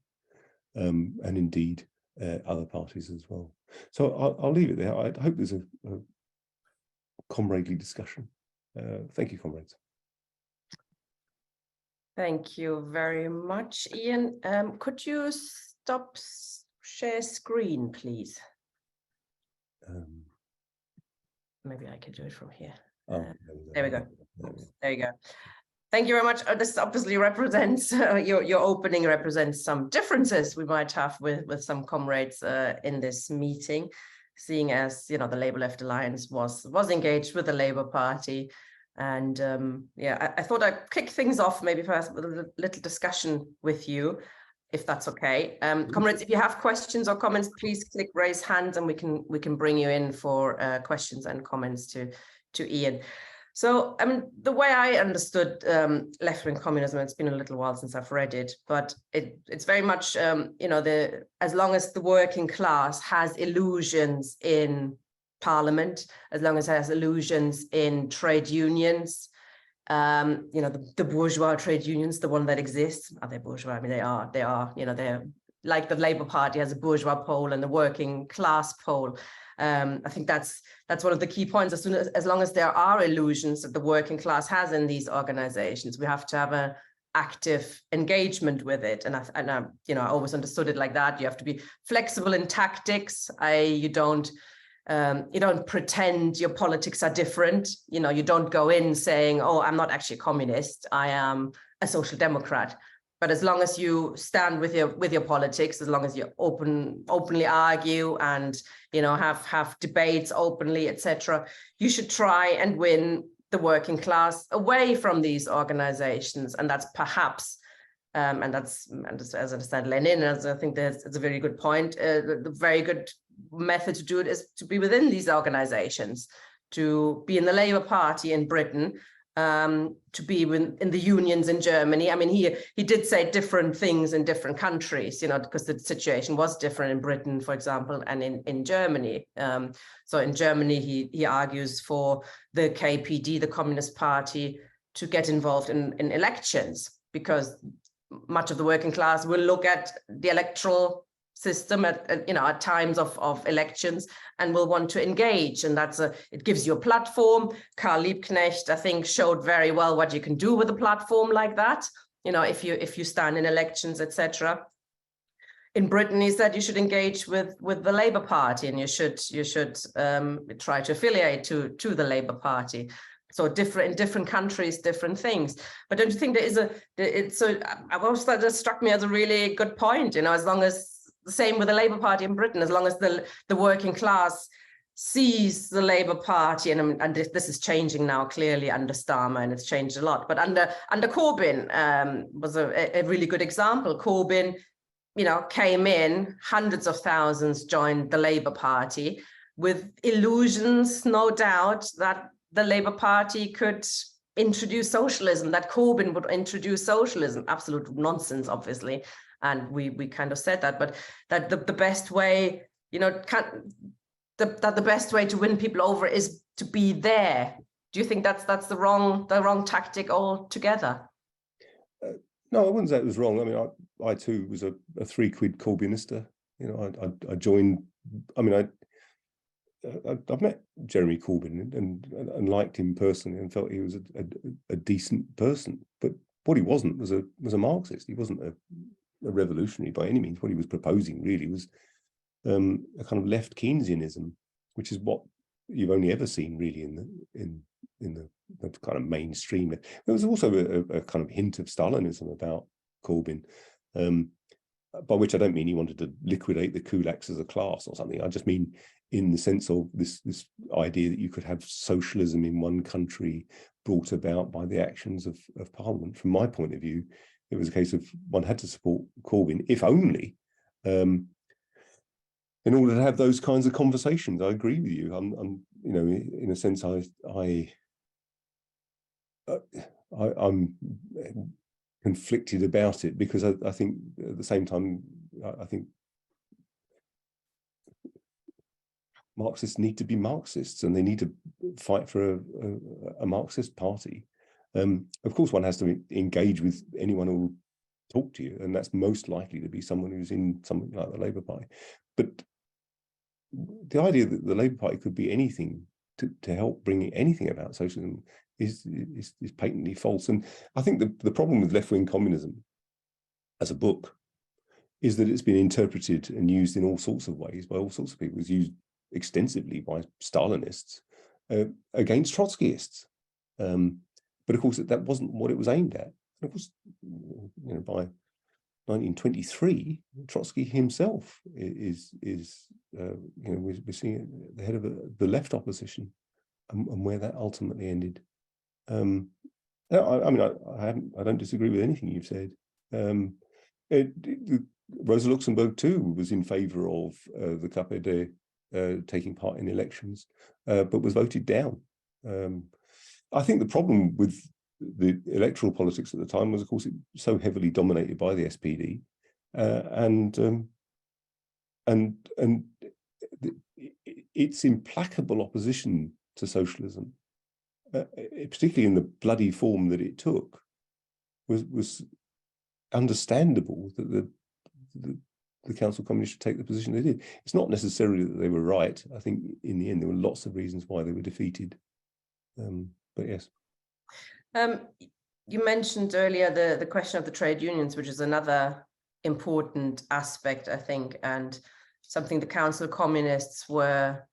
and indeed other parties as well. So I'll leave it there. I hope there's a comradely discussion. Thank you, comrades. Thank you very much, Ian. Could you stop share screen, please? Maybe I can do it from here. Oh, there we go. There you go. Thank you very much. This obviously represents, your opening represents some differences we might have with some comrades in this meeting, seeing as, the Labour Left Alliance was engaged with the Labour Party. And yeah, I thought I'd kick things off maybe first with a little discussion with you, if that's okay. Comrades, if you have questions or comments, please click raise hands and we can bring you in for questions and comments to Ian. So, I mean, the way I understood left-wing communism, it's been a little while since I've read it, but it's very much, as long as the working class has illusions in parliament, as long as it has illusions in trade unions, the bourgeois trade unions, the one that exists, are they bourgeois? I mean, they are, they're like the Labour Party has a bourgeois pole and the working class pole. I think that's one of the key points. As long as there are illusions that the working class has in these organizations, we have to have an active engagement with it. And I always understood it like that. You have to be flexible in tactics. You don't pretend your politics are different. You don't go in saying, oh, I'm not actually a communist, I am a social democrat. But as long as you stand with your politics, as long as you openly argue and have debates openly, etc., you should try and win the working class away from these organizations. And that's perhaps, and as I said, Lenin, as I think it's a very good point. The very good method to do it is to be within these organizations, to be in the Labour Party in Britain. To be in the unions in Germany. I mean, he did say different things in different countries, because the situation was different in Britain, for example, and in Germany. So in Germany, he argues for the KPD, the Communist Party, to get involved in elections, because much of the working class will look at the electoral system at times of elections and will want to engage, and it gives you a platform. Karl Liebknecht, I think, showed very well what you can do with a platform like that, if you stand in elections, etc. In Britain, he said you should engage with the Labour Party, and you should try to affiliate to the Labour Party. So in different countries, different things. But don't you think I've always thought that struck me as a really good point, as long as, the same with the Labour Party in Britain, as long as the working class sees the Labour Party, and this is changing now clearly under Starmer, and it's changed a lot, but under Corbyn was a really good example. Corbyn, came in, hundreds of thousands joined the Labour Party with illusions, no doubt, that the Labour Party could introduce socialism, that Corbyn would introduce socialism. Absolute nonsense, obviously. And we kind of said that, but that the best way, that the best way to win people over is to be there. Do you think that's the wrong tactic altogether? No, I wouldn't say it was wrong. I mean, I too was a 3 quid Corbynista. I joined. I mean, I've met Jeremy Corbyn and liked him personally and felt he was a decent person. But what he wasn't was a Marxist. He wasn't a revolutionary by any means. What he was proposing really was a kind of left Keynesianism, which is what you've only ever seen really in the kind of mainstream. There was also a kind of hint of Stalinism about Corbyn, by which I don't mean he wanted to liquidate the kulaks as a class or something. I just mean in the sense of this idea that you could have socialism in one country brought about by the actions of Parliament. From my point of view, it was a case of one had to support Corbyn, if only in order to have those kinds of conversations. I agree with you. I'm in a sense, I'm conflicted about it, because I think at the same time, I think Marxists need to be Marxists, and they need to fight for a Marxist party. Of course, one has to engage with anyone who will talk to you, and that's most likely to be someone who's in something like the Labour Party. But the idea that the Labour Party could be anything to help bring anything about socialism is patently false. And I think the problem with left-wing communism as a book is that it's been interpreted and used in all sorts of ways by all sorts of people. It's used extensively by Stalinists against Trotskyists. but of course that wasn't what it was aimed at. And of course, by 1923, Trotsky himself is we're seeing it at the head of the left opposition, and where that ultimately ended. I don't disagree with anything you've said. Rosa Luxemburg too was in favour of the KPD taking part in elections, but was voted down. I think the problem with the electoral politics at the time was, of course, it was so heavily dominated by the SPD, and its implacable opposition to socialism, particularly in the bloody form that it took, was understandable that the Council Communists should take the position they did. It's not necessarily that they were right. I think in the end there were lots of reasons why they were defeated. But yes. You mentioned earlier the question of the trade unions, which is another important aspect, I think, and something the Council Communists were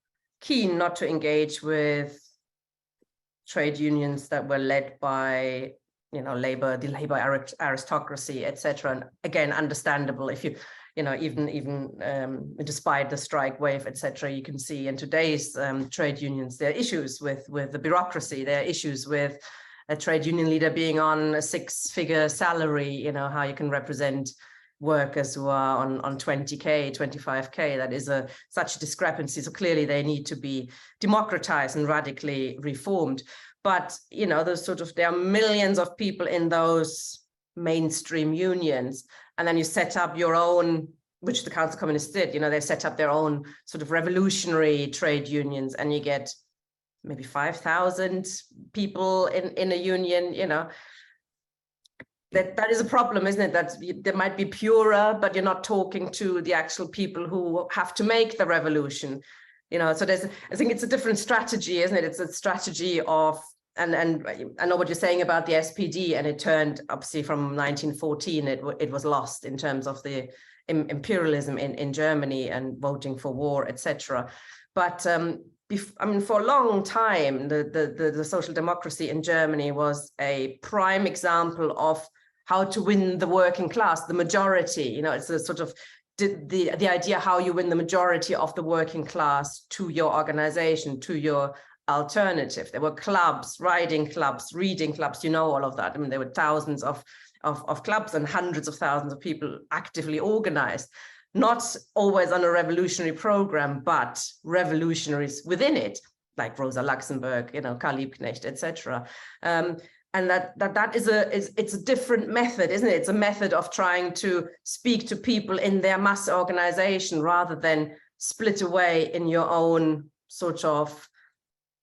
keen not to engage with trade unions that were led by, the labor aristocracy, etc. And again, understandable. If you, even despite the strike wave, etc., you can see in today's trade unions, there are issues with the bureaucracy. There are issues with a trade union leader being on a 6-figure salary. How you can represent workers who are on 20K, 25K. That is such a discrepancy. So clearly they need to be democratized and radically reformed. But, there are millions of people in those mainstream unions. And then you set up your own, which the Council Communists did, they set up their own sort of revolutionary trade unions, and you get maybe 5,000 people in a union, that is a problem, isn't it? That they might be purer, but you're not talking to the actual people who have to make the revolution. So I think it's a different strategy, isn't it? It's a strategy of, and I know what you're saying about the SPD, and it turned, obviously, from 1914, it was lost in terms of the imperialism in Germany and voting for war, etc. But for a long time, the social democracy in Germany was a prime example of how to win the working class, the majority. It's a sort of the idea how you win the majority of the working class to your organization, to your alternative. There were clubs, riding clubs, reading clubs, all of that. There were thousands of clubs and hundreds of thousands of people actively organized, not always on a revolutionary program, but revolutionaries within it, like Rosa Luxemburg, Karl Liebknecht, etc. And it's a different method, isn't it? It's a method of trying to speak to people in their mass organization rather than split away in your own sort of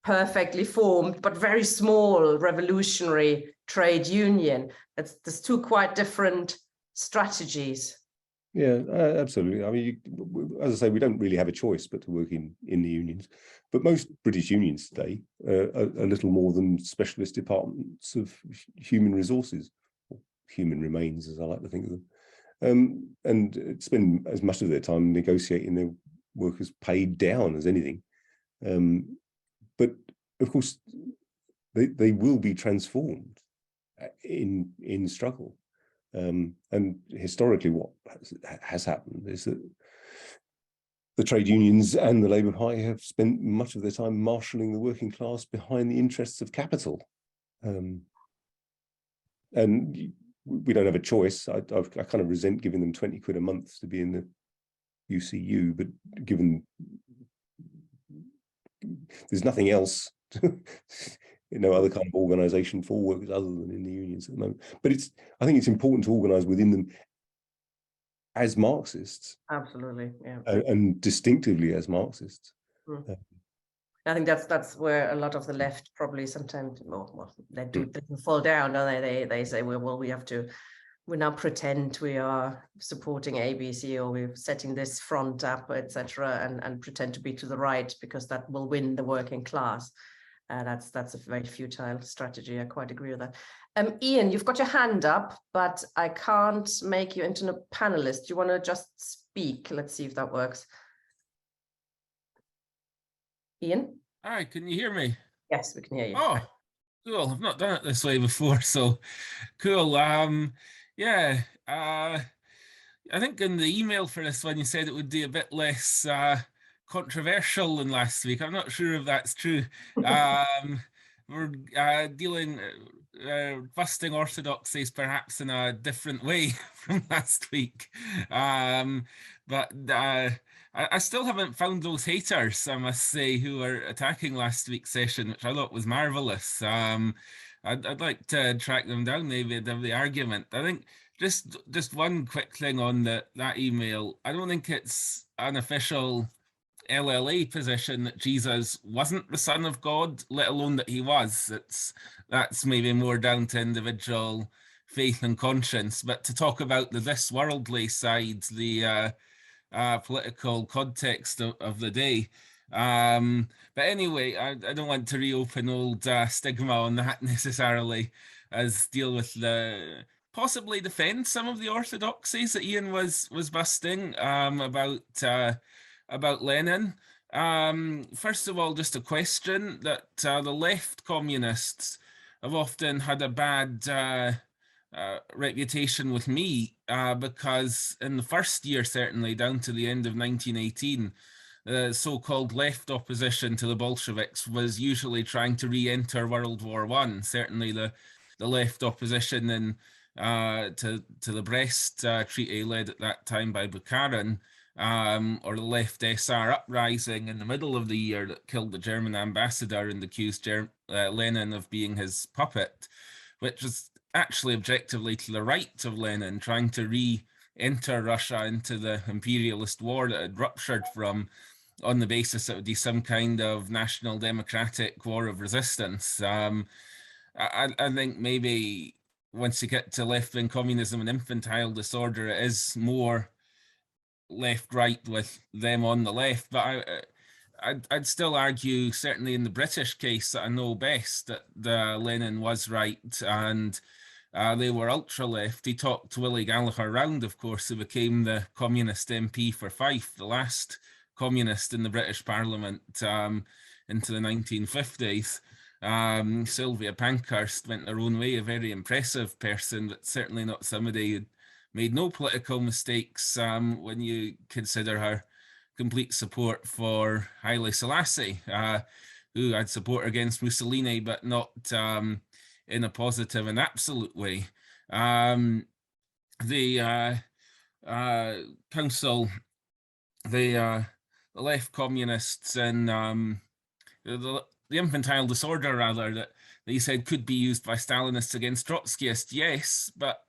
perfectly formed but very small revolutionary trade union. There's two quite different strategies. Yeah, absolutely. As I say, we don't really have a choice but to work in the unions. But most British unions today are a little more than specialist departments of human resources, or human remains, as I like to think of them, and spend as much of their time negotiating their workers' pay down as anything. But of course, they will be transformed in struggle. And historically, what has happened is that the trade unions and the Labour Party have spent much of their time marshalling the working class behind the interests of capital. And we don't have a choice. I kind of resent giving them 20 quid a month to be in the UCU, but given there's nothing else, no other kind of organisation for workers other than in the unions at the moment. But I think it's important to organise within them as Marxists. Absolutely, yeah. And distinctively as Marxists. I think that's where a lot of the left probably sometimes, they fall down, don't they? They say, we now pretend we are supporting ABC, or we're setting this front up, etc., and pretend to be to the right because that will win the working class. That's a very futile strategy. I quite agree with that. Ian, you've got your hand up, but I can't make you into a panelist. Do you want to just speak? Let's see if that works. Ian? All right, can you hear me? Yes, we can hear you. Oh, Cool. I've not done it this way before, so cool. Yeah. I think in the email for this one, you said it would be a bit less controversial than last week. I'm not sure if that's true. We're dealing, busting orthodoxies perhaps in a different way from last week. But I still haven't found those haters, I must say, who were attacking last week's session, which I thought was marvelous. I'd like to track them down, maybe, and have the argument. I think just one quick thing on that email. I don't think it's an official LLA position that Jesus wasn't the Son of God, let alone that he was. That's maybe more down to individual faith and conscience. But to talk about the this worldly side, the political context of the day. But anyway, I don't want to reopen old stigma on that necessarily, as deal with the possibly defend some of the orthodoxies that Ian was busting about Lenin. First of all, just a question that the left communists have often had a bad reputation with me because in the first year, certainly down to the end of 1918, the so-called left opposition to the Bolsheviks was usually trying to re-enter World War I. Certainly the left opposition to the Brest Treaty, led at that time by Bukharin, or the left SR uprising in the middle of the year that killed the German ambassador and accused Lenin of being his puppet, which was actually objectively to the right of Lenin, trying to re-enter Russia into the imperialist war that had ruptured from, on the basis that it would be some kind of national democratic war of resistance. I think maybe once you get to left-wing communism and infantile disorder, it is more left-right with them on the left. But I'd still argue, certainly in the British case, that I know best, that Lenin was right and they were ultra-left. He talked Willie Gallagher round, of course, who became the communist MP for Fife, the last communist in the British Parliament into the 1950s. Sylvia Pankhurst went her own way, a very impressive person, but certainly not somebody who made no political mistakes when you consider her complete support for Haile Selassie, who I'd support against Mussolini, but not in a positive and absolute way. The council, the left communists and the infantile disorder, rather, that they said could be used by Stalinists against Trotskyists, yes, but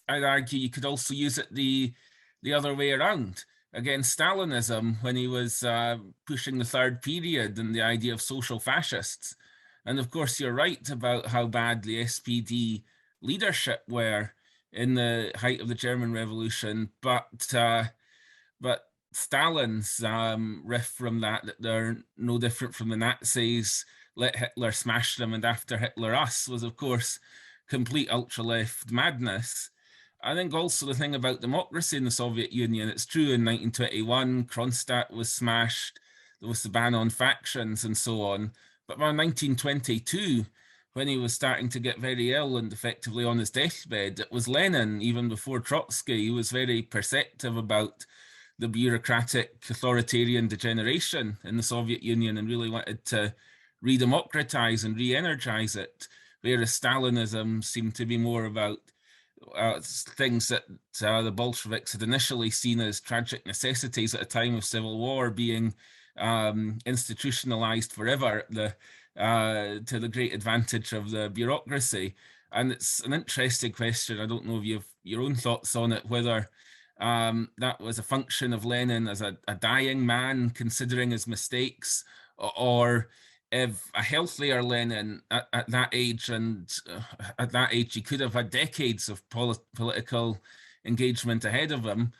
I'd argue you could also use it the other way around against Stalinism when he was pushing the third period and the idea of social fascists. And of course, you're right about how bad the SPD leadership were in the height of the German Revolution, but Stalin's riff from that they're no different from the Nazis, let Hitler smash them, and after Hitler us, was of course complete ultra-left madness. I think also the thing about democracy in the Soviet Union, it's true in 1921, Cronstadt was smashed, there was the ban on factions and so on. But by 1922, when he was starting to get very ill and effectively on his deathbed, it was Lenin, even before Trotsky, who was very perceptive about the bureaucratic authoritarian degeneration in the Soviet Union and really wanted to re-democratize and re-energize it, whereas Stalinism seemed to be more about things that the Bolsheviks had initially seen as tragic necessities at a time of civil war being institutionalized forever to the great advantage of the bureaucracy. And it's an interesting question. I don't know if you have your own thoughts on it, whether that was a function of Lenin as a dying man considering his mistakes, or if a healthier Lenin at that age, and at that age he could have had decades of political engagement ahead of him,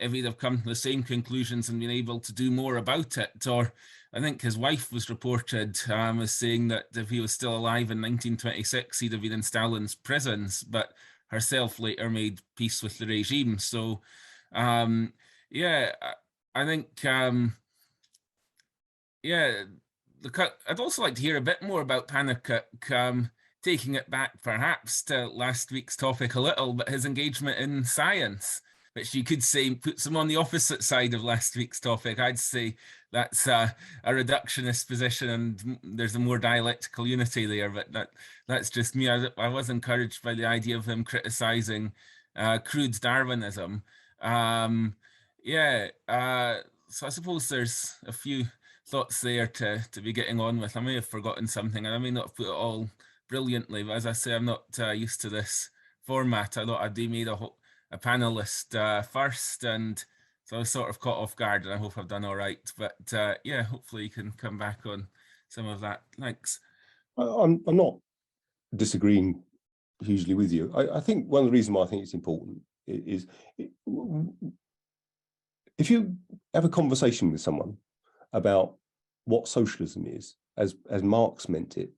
if he'd have come to the same conclusions and been able to do more about it. Or I think his wife was reported as saying that if he was still alive in 1926, he'd have been in Stalin's prisons, but herself later made peace with the regime. So yeah, I think yeah, look, I'd also like to hear a bit more about Pannekoek, taking it back perhaps to last week's topic a little, but his engagement in science, which you could say puts him on the opposite side of last week's topic. I'd say that's a reductionist position, and there's a more dialectical unity there, but that's just me. I was encouraged by the idea of him criticizing crude Darwinism. So I suppose there's a few thoughts there to be getting on with. I may have forgotten something, and I may not have put it all brilliantly, but as I say, I'm not used to this format. I thought I'd be made a panelist first, and so I was sort of caught off guard, and I hope I've done all right. But yeah, hopefully you can come back on some of that. Thanks. I'm not disagreeing hugely with you. I think one of the reasons why I think it's important is if you have a conversation with someone about what socialism is, as Marx meant it,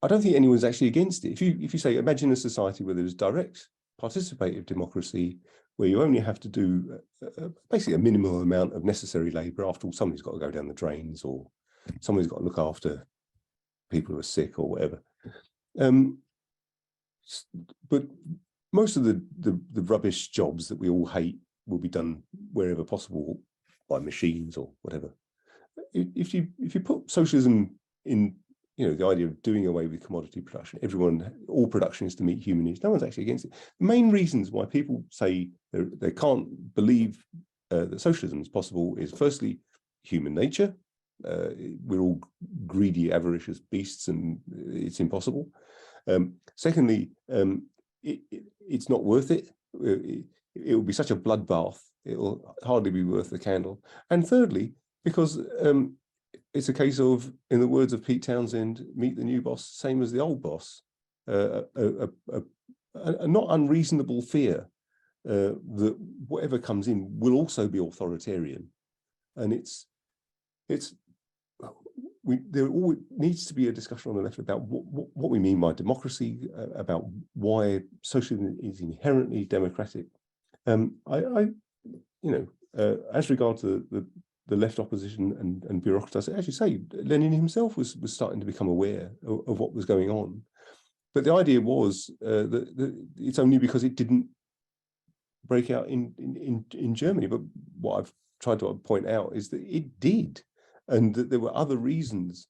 I don't think anyone's actually against it. If you say, imagine a society where there's direct participative democracy, where you only have to do basically a minimal amount of necessary labour. After all, somebody's got to go down the drains, or somebody's got to look after people who are sick or whatever. But most of the rubbish jobs that we all hate will be done wherever possible by machines or whatever. If you put socialism in, the idea of doing away with commodity production, all production is to meet human needs, no one's actually against it. The main reasons why people say they can't believe that socialism is possible is, firstly, human nature. We're all greedy, avaricious beasts, and it's impossible. Secondly, it's not worth it. It will be such a bloodbath. It will hardly be worth the candle. And thirdly, because it's a case of, in the words of Pete Townsend, meet the new boss, same as the old boss. A not unreasonable fear that whatever comes in will also be authoritarian. And there always needs to be a discussion on the left about what we mean by democracy, about why socialism is inherently democratic. As regards to the left opposition and bureaucracy, as you say, Lenin himself was starting to become aware of what was going on. But the idea was that it's only because it didn't break out in Germany. But what I've tried to point out is that it did, and that there were other reasons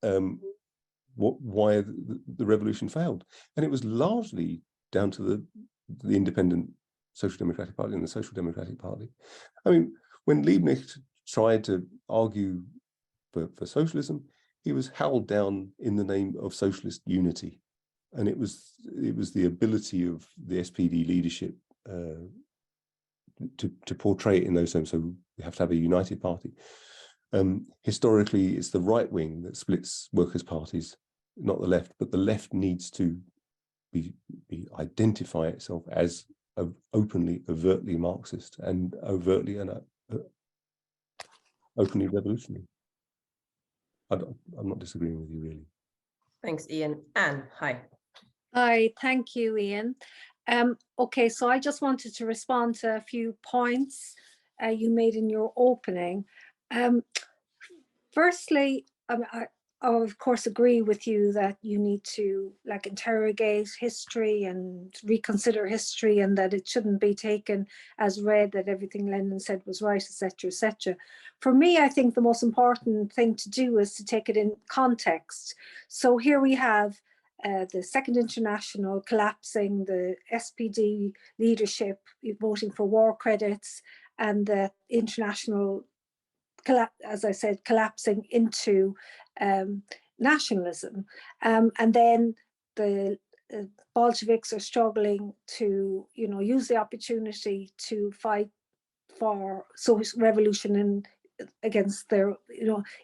why the revolution failed. And it was largely down to the independent Social Democratic Party and the Social Democratic Party. I mean, when Liebknecht tried to argue for socialism, he was howled down in the name of socialist unity. And it was the ability of the SPD leadership to portray it in those terms. So we have to have a united party. Historically, it's the right wing that splits workers' parties, not the left, but the left needs to identify itself as openly, overtly Marxist and overtly and openly revolutionary. I'm not disagreeing with you, really. Thanks, Ian. Anne, hi. Hi, thank you, Ian. Okay, so I just wanted to respond to a few points you made in your opening. Firstly, I of course agree with you that you need to interrogate history and reconsider history, and that it shouldn't be taken as read that everything Lenin said was right, etc., etc. For me, I think the most important thing to do is to take it in context. So here we have the Second International collapsing, the SPD leadership voting for war credits, and the international, as I said, collapsing into nationalism. And then the Bolsheviks are struggling to, use the opportunity to fight for social revolution against their,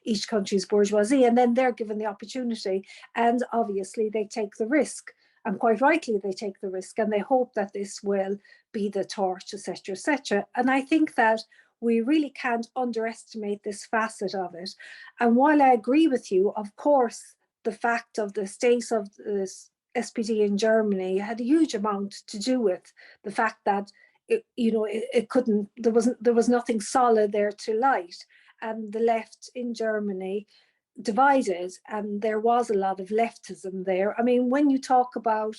each country's bourgeoisie. And then they're given the opportunity, and obviously they take the risk. And quite rightly, they take the risk, and they hope that this will be the torch, etc., etc. And I think that we really can't underestimate this facet of it. And while I agree with you, of course, the fact of the state of the SPD in Germany had a huge amount to do with the fact that it couldn't, there was nothing solid there to light. and the left in Germany divided, and there was a lot of leftism there. I mean, when you talk about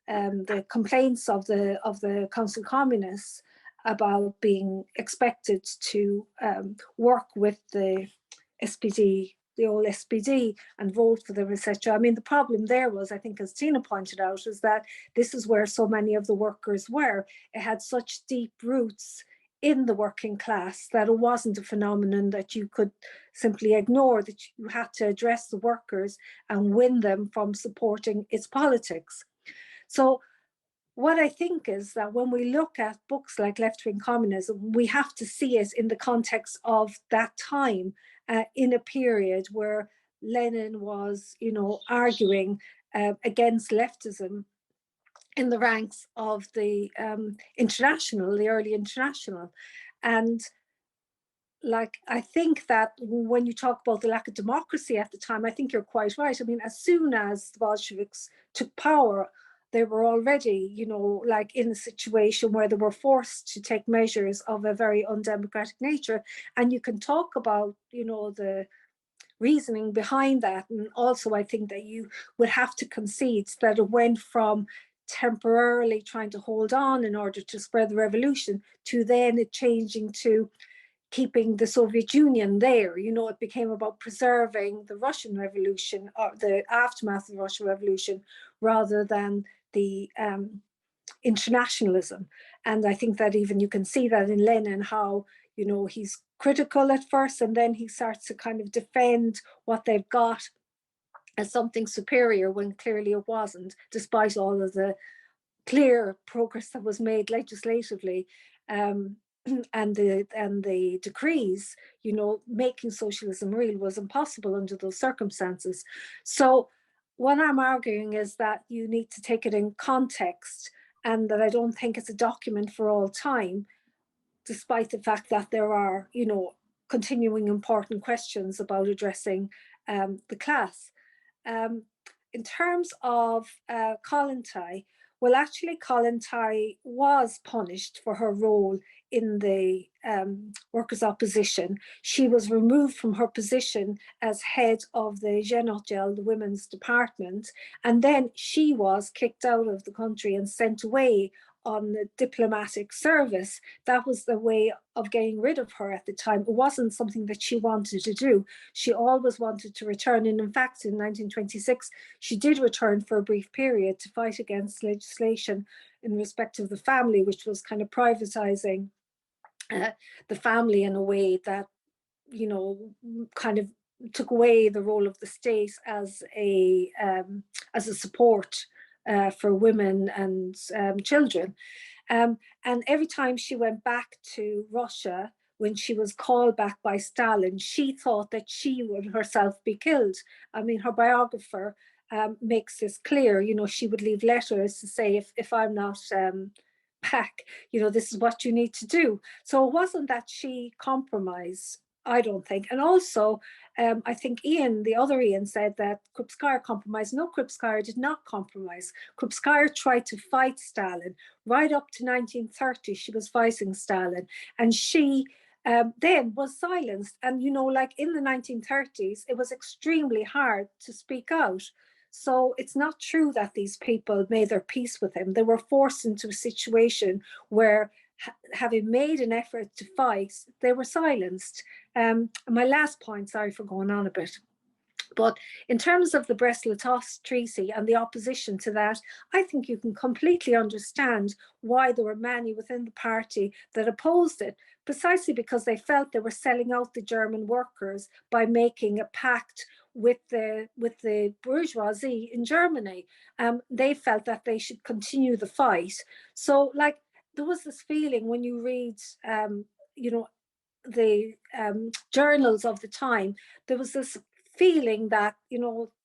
the complaints of the Council Communists about being expected to work with the SPD, the old SPD, and vote for them, etc. I mean, the problem there was, I think, as Tina pointed out, is that this is where so many of the workers were. It had such deep roots in the working class that it wasn't a phenomenon that you could simply ignore, that you had to address the workers and win them from supporting its politics. So what I think is that when we look at books like Left-Wing Communism, we have to see it in the context of that time, in a period where Lenin was, arguing against leftism in the ranks of the International, the early International. And I think that when you talk about the lack of democracy at the time, I think you're quite right. I mean, as soon as the Bolsheviks took power, they were already, in a situation where they were forced to take measures of a very undemocratic nature. And you can talk about, the reasoning behind that. And also, I think that you would have to concede that it went from temporarily trying to hold on in order to spread the revolution to then it changing to keeping the Soviet Union there. It became about preserving the Russian Revolution, or the aftermath of the Russian Revolution, rather than the internationalism. And I think that even you can see that in Lenin, how, he's critical at first, and then he starts to kind of defend what they've got as something superior when clearly it wasn't, despite all of the clear progress that was made legislatively. And the decrees, making socialism real was impossible under those circumstances. So what I'm arguing is that you need to take it in context, and that I don't think it's a document for all time, despite the fact that there are, continuing important questions about addressing the class. In terms of Kollontai, well, actually, Kollontai was punished for her role in the workers' opposition. She was removed from her position as head of the Zhenotgel, the women's department, and then she was kicked out of the country and sent away on the diplomatic service. That was the way of getting rid of her at the time. It wasn't something that she wanted to do. She always wanted to return. And in fact, in 1926, she did return for a brief period to fight against legislation in respect of the family, which was kind of privatizing the family in a way that, kind of took away the role of the state as a support for women and children. And every time she went back to Russia, when she was called back by Stalin, she thought that she would herself be killed. I mean, her biographer makes this clear. She would leave letters to say, if I'm not back, this is what you need to do. So it wasn't that she compromised, I don't think. And also, I think Ian, the other Ian, said that Krupskaya compromised. No, Krupskaya did not compromise. Krupskaya tried to fight Stalin. Right up to 1930, she was fighting Stalin. And she then was silenced. And, like in the 1930s, it was extremely hard to speak out. So it's not true that these people made their peace with him. They were forced into a situation where, having made an effort to fight, they were silenced. My last point, sorry for going on a bit, but in terms of the Brest-Litovsk Treaty and the opposition to that, I think you can completely understand why there were many within the party that opposed it, precisely because they felt they were selling out the German workers by making a pact with the bourgeoisie in Germany. They felt that they should continue the fight. So, there was this feeling when you read, the journals of the time, there was this feeling that,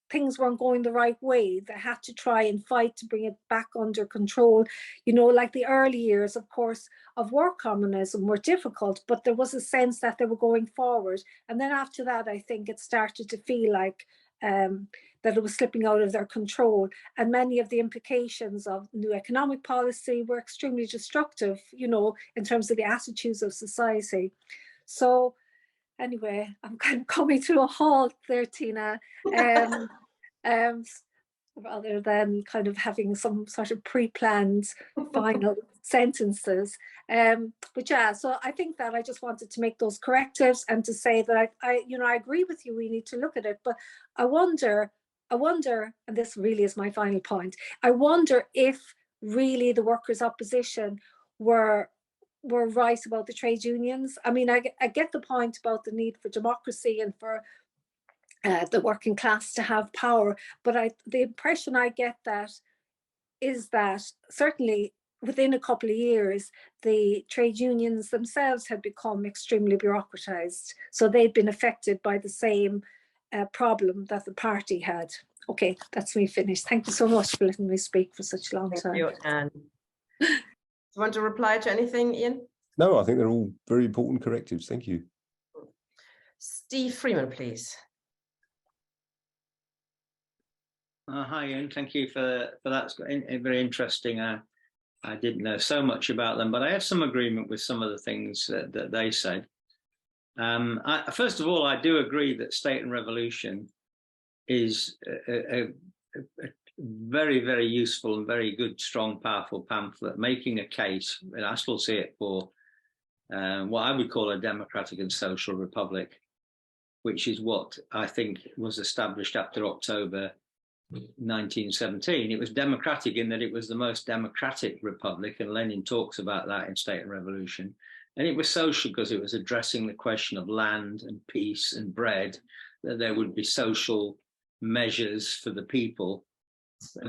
things weren't going the right way. They had to try and fight to bring it back under control. The early years, of course, of war communism were difficult, but there was a sense that they were going forward. And then after that, I think it started to feel like that it was slipping out of their control. And many of the implications of new economic policy were extremely destructive, in terms of the attitudes of society. So anyway, I'm kind of coming to a halt there, Tina. Rather than kind of having some sort of pre-planned final sentences. But yeah, so I think that I just wanted to make those correctives and to say that I agree with you, we need to look at it, but I wonder, and this really is my final point, I wonder if really the workers' opposition were right about the trade unions. I mean, I get the point about the need for democracy and for the working class to have power, but the impression I get that is that certainly within a couple of years, the trade unions themselves had become extremely bureaucratized. So they'd been affected by the same problem that the party had. Okay, that's me finished. Thank you so much for letting me speak for such a long time. Thank you, Anne. Do you want to reply to anything, Ian? No, I think they're all very important correctives. Thank you. Steve Freeman, please. Hi, Ian. Thank you for that. It's very interesting. I didn't know so much about them, but I have some agreement with some of the things that they said. First of all, I do agree that State and Revolution is a very, very useful and very good, strong, powerful pamphlet, making a case, and I still see it, for what I would call a democratic and social republic, which is what I think was established after October 1917. It was democratic in that it was the most democratic republic, and Lenin talks about that in State and Revolution. And it was social because it was addressing the question of land and peace and bread, that there would be social measures for the people.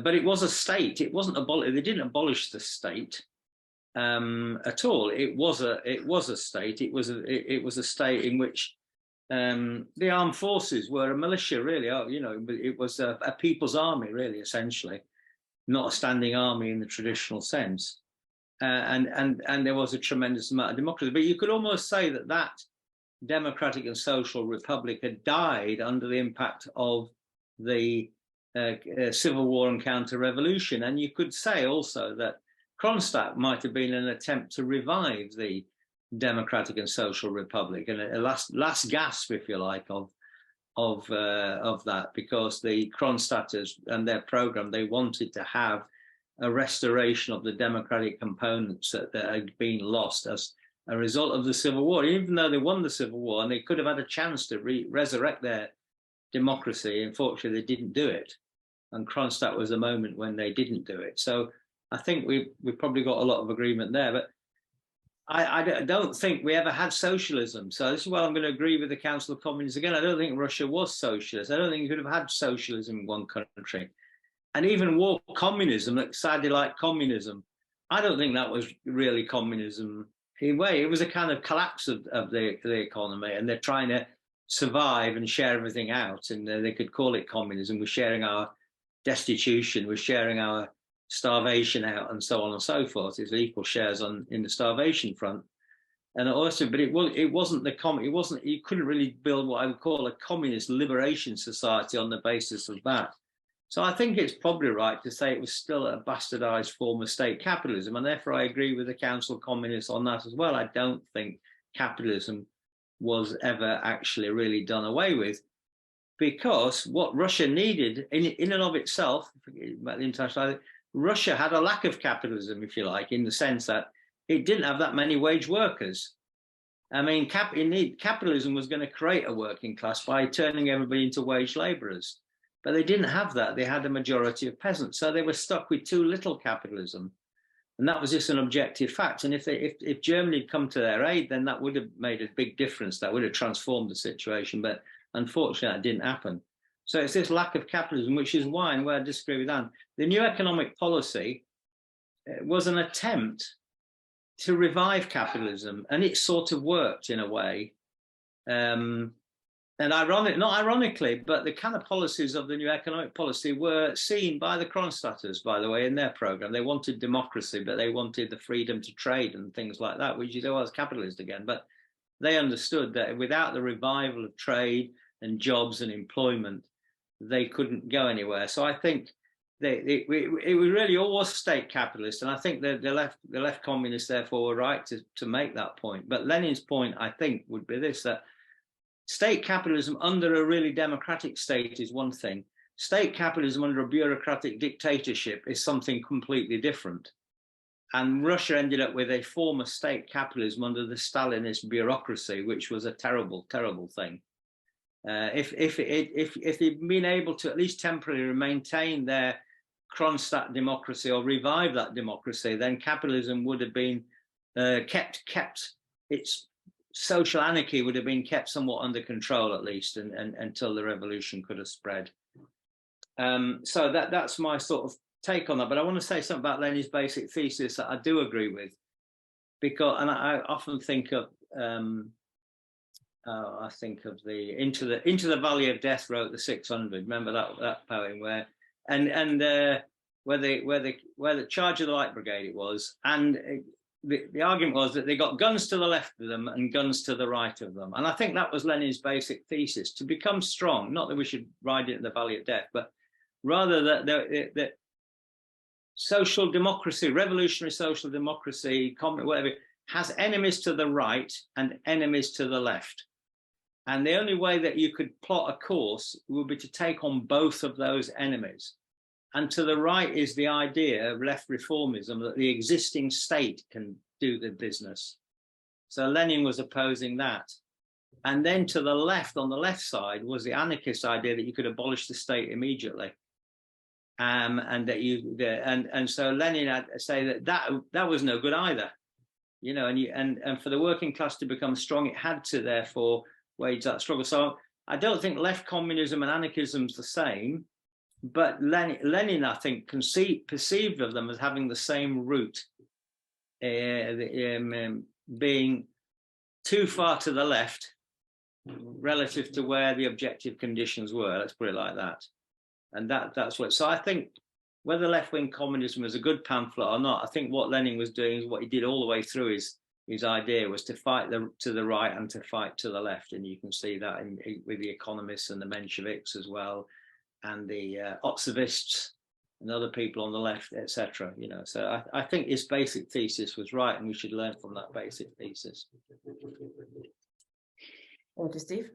But it was a state. It wasn't they didn't abolish the state at all. It was a state. It was a state in which the armed forces were a militia, really. It was a people's army, really, essentially, not a standing army in the traditional sense. And there was a tremendous amount of democracy. But you could almost say that democratic and social republic had died under the impact of the Civil War and counter-revolution. And you could say also that Cronstadt might have been an attempt to revive the democratic and social republic, and a last gasp, if you like, of that, because the Cronstadters and their program, they wanted to have a restoration of the democratic components that had been lost as a result of the Civil War. Even though they won the Civil War and they could have had a chance to resurrect their democracy, unfortunately they didn't do it, and Cronstadt was a moment when they didn't do it. So I think we've probably got a lot of agreement there, but I don't think we ever had socialism. So this is why I'm going to agree with the Council of Communists again. I don't think Russia was socialist. I don't think you could have had socialism in one country. And even war communism, that sounded like communism, I don't think that was really communism in a way. It was a kind of collapse of the economy, and they're trying to survive and share everything out. And they could call it communism. We're sharing our destitution, we're sharing our starvation out, and so on and so forth. It's equal shares in the starvation front, and also, but it wasn't you couldn't really build what I would call a communist liberation society on the basis of that. So I think it's probably right to say it was still a bastardized form of state capitalism, and therefore I agree with the Council of Communists on that as well. I don't think capitalism was ever actually really done away with, because what Russia needed in and of itself, about the international, Russia had a lack of capitalism, if you like, in the sense that it didn't have that many wage workers. I mean, capitalism was going to create a working class by turning everybody into wage laborers. But they didn't have that. They had a majority of peasants. So they were stuck with too little capitalism. And that was just an objective fact. And if Germany had come to their aid, then that would have made a big difference. That would have transformed the situation. But unfortunately, that didn't happen. So it's this lack of capitalism, which is why, and where I disagree with Anne, the new economic policy was an attempt to revive capitalism, and it sort of worked in a way. And not ironically, but the kind of policies of the new economic policy were seen by the Cronstadters, by the way, in their program. They wanted democracy, but they wanted the freedom to trade and things like that, which you say, well, it's capitalist again. But they understood that without the revival of trade and jobs and employment, they couldn't go anywhere. So I think it was really all state capitalist, and I think the left communists therefore were right to make that point. But Lenin's point, I think, would be this: that state capitalism under a really democratic state is one thing. State capitalism under a bureaucratic dictatorship is something completely different. And Russia ended up with a form of state capitalism under the Stalinist bureaucracy, which was a terrible, terrible thing. If they'd been able to at least temporarily maintain their Cronstadt democracy or revive that democracy, then capitalism would have been kept its social anarchy would have been kept somewhat under control, at least, and until the revolution could have spread. So that's my sort of take on that. But I want to say something about Lenin's basic thesis that I do agree with, because, and I often think of I think of the Into the Valley of Death wrote the 600. Remember that poem where where the charge of the Light Brigade it was, and the argument was that they got guns to the left of them and guns to the right of them. And I think that was Lenin's basic thesis: to become strong. Not that we should ride into the Valley of Death, but rather that social democracy, revolutionary social democracy, whatever, has enemies to the right and enemies to the left. And the only way that you could plot a course would be to take on both of those enemies. And to the right is the idea of left reformism, that the existing state can do the business. So Lenin was opposing that. And then to the left, on the left side, was the anarchist idea that you could abolish the state immediately. And that and so Lenin had to say that was no good either, you know, and for the working class to become strong, it had to therefore wage that struggle. So I don't think left communism and anarchism is the same, but Lenin I think perceived of them as having the same root, being too far to the left relative to where the objective conditions were. Let's put it like that. And that's what, so I think whether left-wing communism was a good pamphlet or not, I think what Lenin was doing is what he did all the way through his idea was to fight to the right and to fight to the left. And you can see that with the economists and the Mensheviks as well, and the Otzevists and other people on the left, etc. You know, so I think his basic thesis was right, and we should learn from that basic thesis. Thank you, Steve.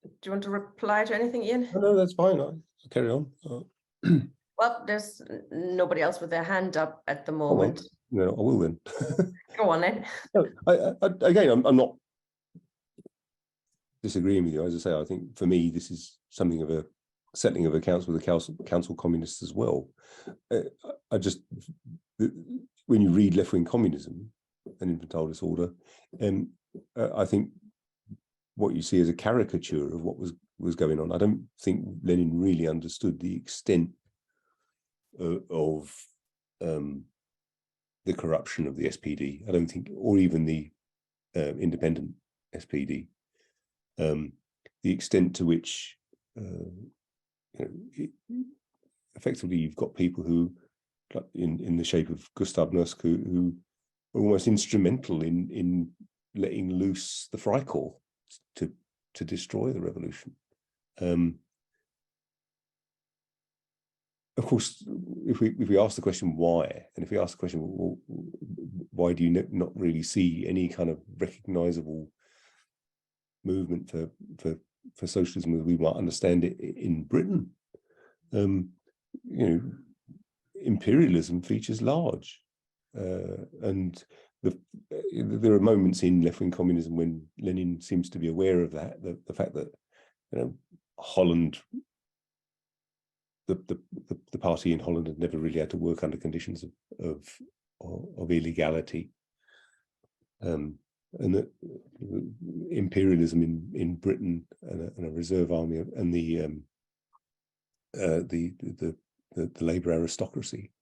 Do you want to reply to anything, Ian? No, that's fine. I'll carry on. Well, there's nobody else with their hand up at the moment. No, I will then. Go on then. Again, I'm not disagreeing with you. As I say, I think for me, this is something of a settling of accounts with the council communists as well. When you read left-wing communism and infantile disorder, I think what you see is a caricature of what was going on. I don't think Lenin really understood the extent of the corruption of the SPD. I don't think, or even the independent SPD, the extent to which effectively you've got people who, in the shape of Gustav Nusk, who are almost instrumental in letting loose the Freikorps to destroy the revolution. Of course, if we ask the question why, and if we ask the question, well, why do you not really see any kind of recognizable movement for socialism as we might understand it in Britain? Imperialism features large, and there are moments in left-wing communism when Lenin seems to be aware of that, the fact that Holland, the party in Holland had never really had to work under conditions of illegality, and that imperialism in Britain and a reserve army and the Labour aristocracy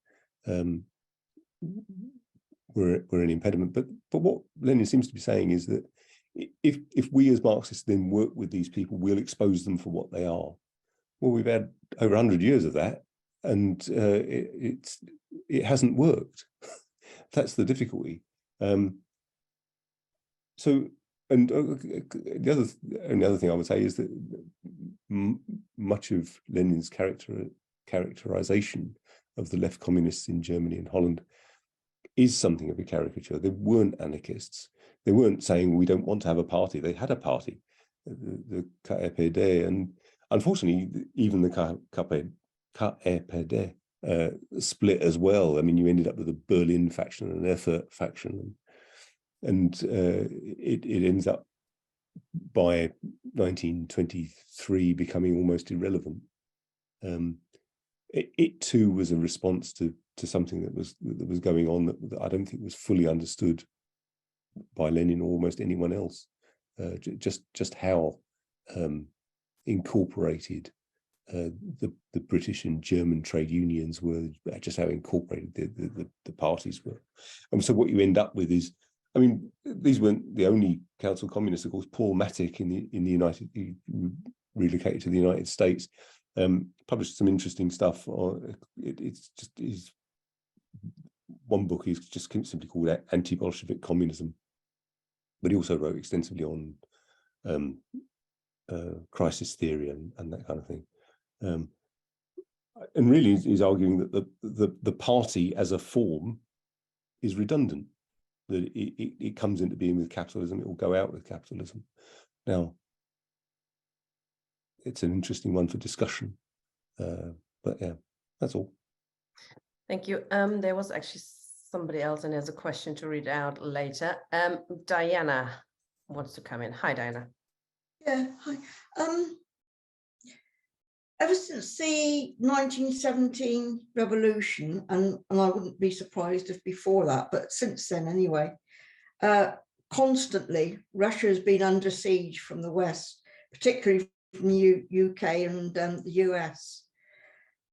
were an impediment. But what Lenin seems to be saying is that if we as Marxists then work with these people, we'll expose them for what they are. Well, we've had over 100 years of that, and it hasn't worked. That's the difficulty. So, and the other thing I would say is that much of Lenin's characterization of the left communists in Germany and Holland is something of a caricature. They weren't anarchists. They weren't saying we don't want to have a party. They had a party. the SPD, and unfortunately, even the KPD split as well. I mean, you ended up with a Berlin faction and an Erfurt faction, and it ends up by 1923 becoming almost irrelevant. It too was a response to something that was going on that I don't think was fully understood by Lenin or almost anyone else. Just how incorporated the British and German trade unions were, just how incorporated the parties were. And so what you end up with is, I mean, these weren't the only council communists. Of course, Paul Mattick he relocated to the United States, published some interesting stuff. It's one book is just simply called Anti-Bolshevik Communism, but he also wrote extensively on crisis theory and that kind of thing. And really he's arguing that the party as a form is redundant, that it comes into being with capitalism, it will go out with capitalism. Now, it's an interesting one for discussion, but yeah, that's all. Thank you. There was actually somebody else, and there's a question to read out later. Diana wants to come in. Hi, Diana. Yeah, hi. Ever since the 1917 revolution, and I wouldn't be surprised if before that, but since then anyway, constantly Russia has been under siege from the West, particularly from the UK and the US.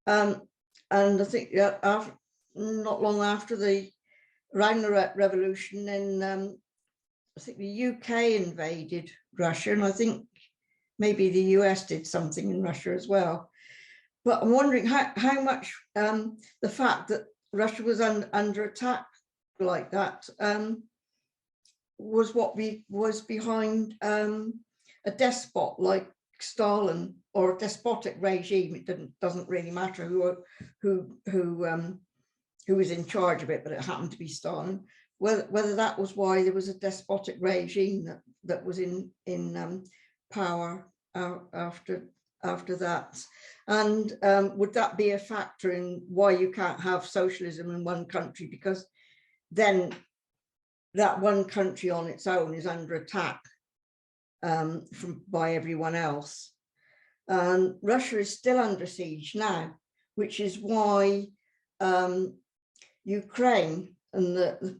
And I think not long after around the revolution, then I think the UK invaded Russia, and I think maybe the US did something in Russia as well. But I'm wondering how much the fact that Russia was under attack like that was behind a despot like Stalin, or a despotic regime. It doesn't really matter who was in charge of it, but it happened to be Stalin. Whether that was why there was a despotic regime that was in power after that, and would that be a factor in why you can't have socialism in one country, because then that one country on its own is under attack by everyone else. Russia is still under siege now, which is why Ukraine and the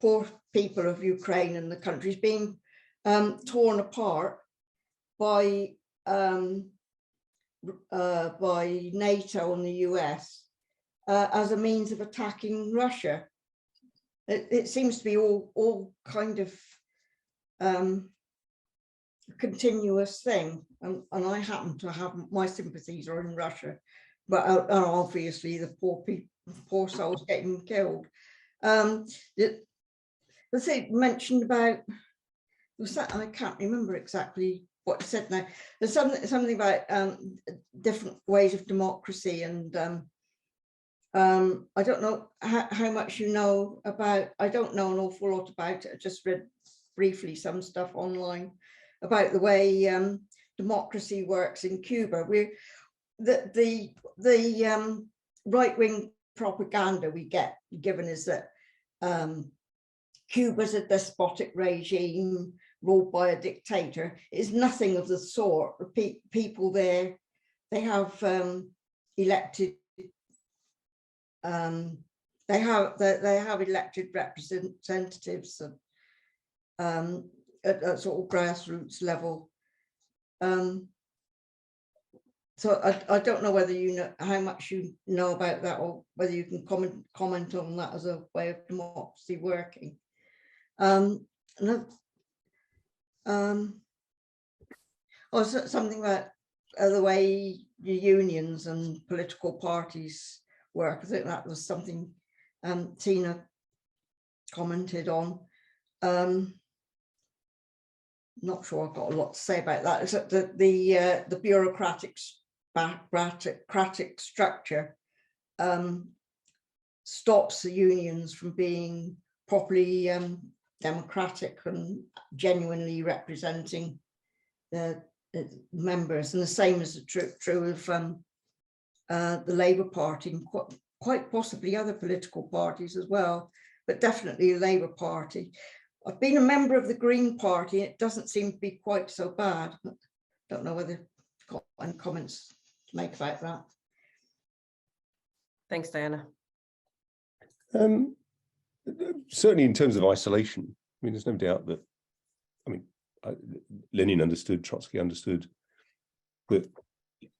poor people of Ukraine and the country is being torn apart by NATO and the US as a means of attacking Russia. It seems to be all kind of continuous thing, and I happen to have my sympathies are in Russia, but obviously the poor souls getting killed. The thing mentioned about, was that, I can't remember exactly what it said now. There's something about different ways of democracy, and I don't know how much you know about. I don't know an awful lot about it. I just read briefly some stuff online about the way democracy works in Cuba. The right-wing propaganda we get given is that Cuba's a despotic regime ruled by a dictator. It's nothing of the sort. People there, they have elected. They have elected representatives at sort of grassroots level. So I don't know whether you know how much you know about that, or whether you can comment on that as a way of democracy working. Or something about the way the unions and political parties work. I think that was something Tina commented on. Not sure I've got a lot to say about that, except that the bureaucratic structure stops the unions from being properly democratic and genuinely representing members, and the same is true of the Labour Party and quite possibly other political parties as well, but definitely the Labour Party. I've been a member of the Green Party. It doesn't seem to be quite so bad. Don't know whether you've got any comments to make about that. Thanks, Diana. Certainly in terms of isolation, I mean, there's no doubt that, I mean, Lenin understood, Trotsky understood that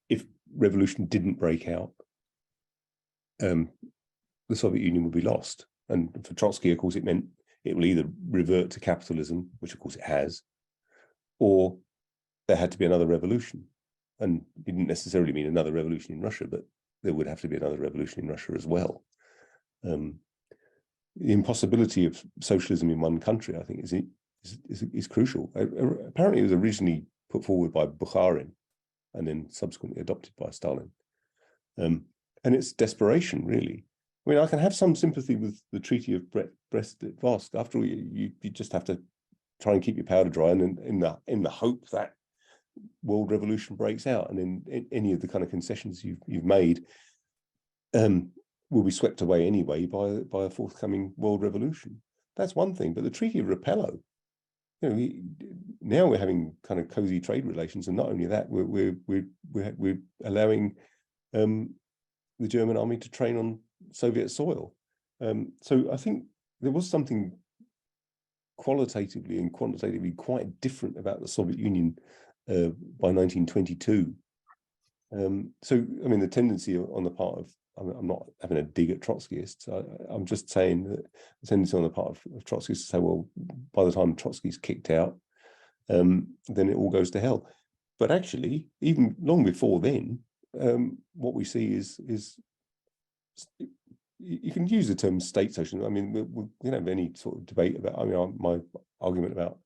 if revolution didn't break out, the Soviet Union would be lost. And for Trotsky, of course, it meant it will either revert to capitalism, which of course it has, or there had to be another revolution. And it didn't necessarily mean another revolution in Russia, but there would have to be another revolution in Russia as well. The impossibility of socialism in one country, I think, is crucial. Apparently, it was originally put forward by Bukharin and then subsequently adopted by Stalin. And it's desperation, really. I mean, I can have some sympathy with the Treaty of Brest-Litovsk. After all, you just have to try and keep your powder dry, and in the hope that world revolution breaks out, and then any of the kind of concessions you've made will be swept away anyway by a forthcoming world revolution. That's one thing. But the Treaty of Rapallo, you know, now we're having kind of cozy trade relations, and not only that, we're allowing the German army to train on Soviet soil. So I think there was something qualitatively and quantitatively quite different about the Soviet Union by 1922. So, I mean, the tendency on the part of, I'm not having a dig at Trotskyists, I'm just saying that the tendency on the part of Trotskyists to say, well, by the time Trotsky's kicked out, then it all goes to hell. But actually, even long before then, what we see is you can use the term state socialism. I mean, we don't have any sort of debate about, I mean, my argument about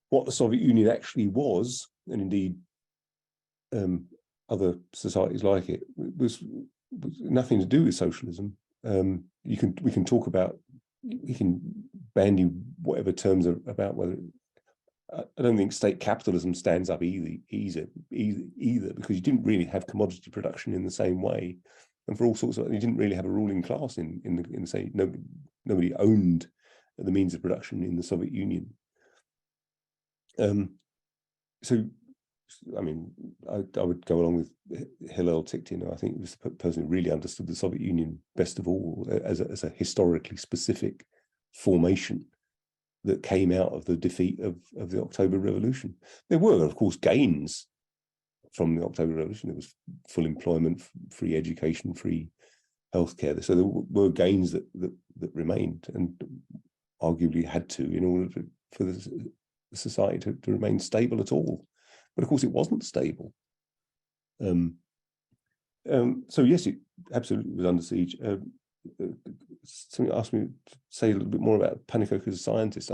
what the Soviet Union actually was, and indeed other societies like it, was nothing to do with socialism. We can talk about, we can bandy whatever terms about whether, I don't think state capitalism stands up either, because you didn't really have commodity production in the same way, and for all sorts of, you didn't really have a ruling class in the same. Nobody owned the means of production in the Soviet Union. So, I mean, I would go along with Hillel Tikhtin. I think he was the person who really understood the Soviet Union best of all as a historically specific formation that came out of the defeat of the October Revolution. There were, of course, gains from the October Revolution. There was full employment, free education, free healthcare. So there were gains that remained, and arguably had to, in order for the society to remain stable at all. But of course, it wasn't stable. So yes, it absolutely was under siege. Somebody asked me to say a little bit more about Pannekoek as a scientist.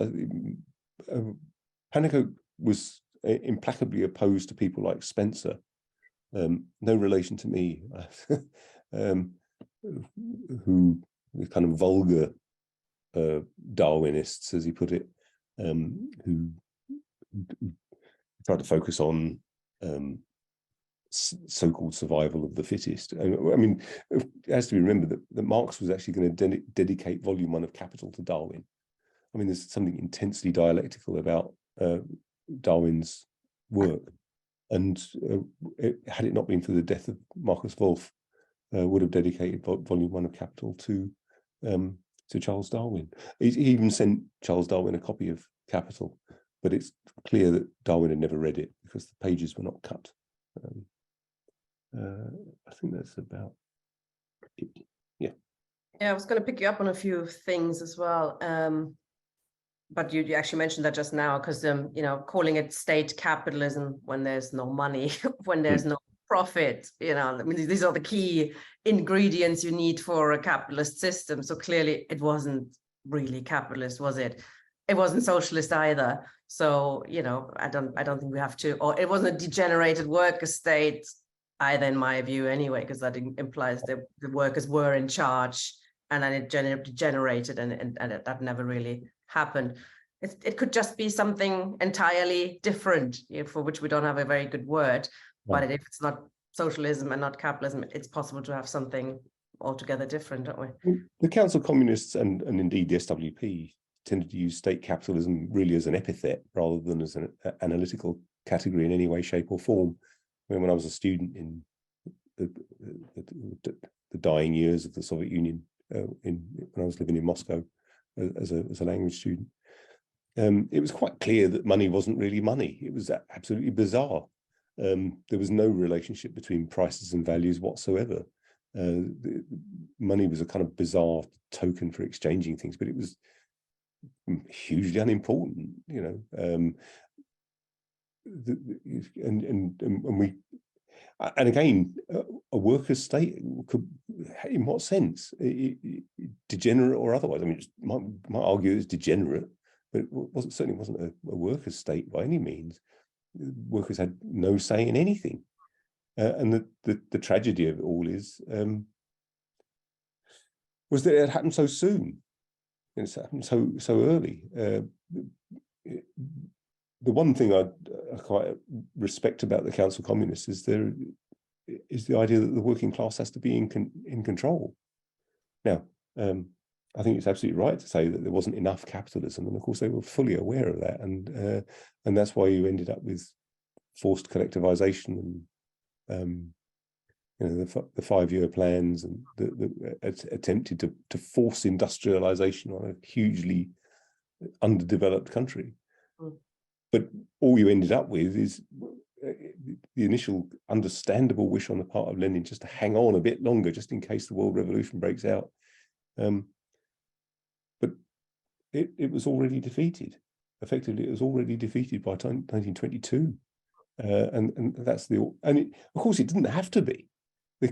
Pannekoek was implacably opposed to people like Spencer, no relation to me, who were kind of vulgar Darwinists, as he put it, who tried to focus on so-called survival of the fittest. I mean, it has to be remembered that Marx was actually going to dedicate Volume 1 of Capital to Darwin. I mean, there's something intensely dialectical about Darwin's work, and had it not been for the death of Marcus Wolf, would have dedicated Volume 1 of Capital to Charles Darwin. He even sent Charles Darwin a copy of Capital, but it's clear that Darwin had never read it because the pages were not cut. I think that's about it. Yeah. Yeah, I was going to pick you up on a few things as well. But you actually mentioned that just now, because you know, calling it state capitalism when there's no money, when there's no profit, you know, I mean, these are the key ingredients you need for a capitalist system. So clearly it wasn't really capitalist, was it? It wasn't socialist either. So, you know, I don't think we have to, or it wasn't a degenerated worker state either, in my view anyway, because that implies that the workers were in charge, and then it degenerated, and that never really happened. It could just be something entirely different, for which we don't have a very good word. Right. But if it's not socialism and not capitalism, it's possible to have something altogether different, don't we? The Council Communists and indeed the SWP tended to use state capitalism really as an epithet rather than as an analytical category in any way, shape, or form. I mean, when I was a student in the dying years of the Soviet Union, when I was living in Moscow as a language student, it was quite clear that money wasn't really money. It was absolutely bizarre. There was no relationship between prices and values whatsoever. Money was a kind of bizarre token for exchanging things, but it was hugely unimportant, you know. And again, a workers' state could, in what sense, degenerate or otherwise? I mean, might argue it's degenerate, but it certainly wasn't a workers' state by any means. Workers had no say in anything, and the tragedy of it all was that it happened so soon. It's happened so early. The one thing I quite respect about the Council Communists is the idea that the working class has to be in control. Now, I think it's absolutely right to say that there wasn't enough capitalism, and of course they were fully aware of that, and that's why you ended up with forced collectivization and you know, the 5-year plans and the attempted to force industrialization on a hugely underdeveloped country. But all you ended up with is the initial understandable wish on the part of Lenin just to hang on a bit longer, just in case the world revolution breaks out. But it was already defeated. Effectively, it was already defeated by 1922, and that's of course it didn't have to be. You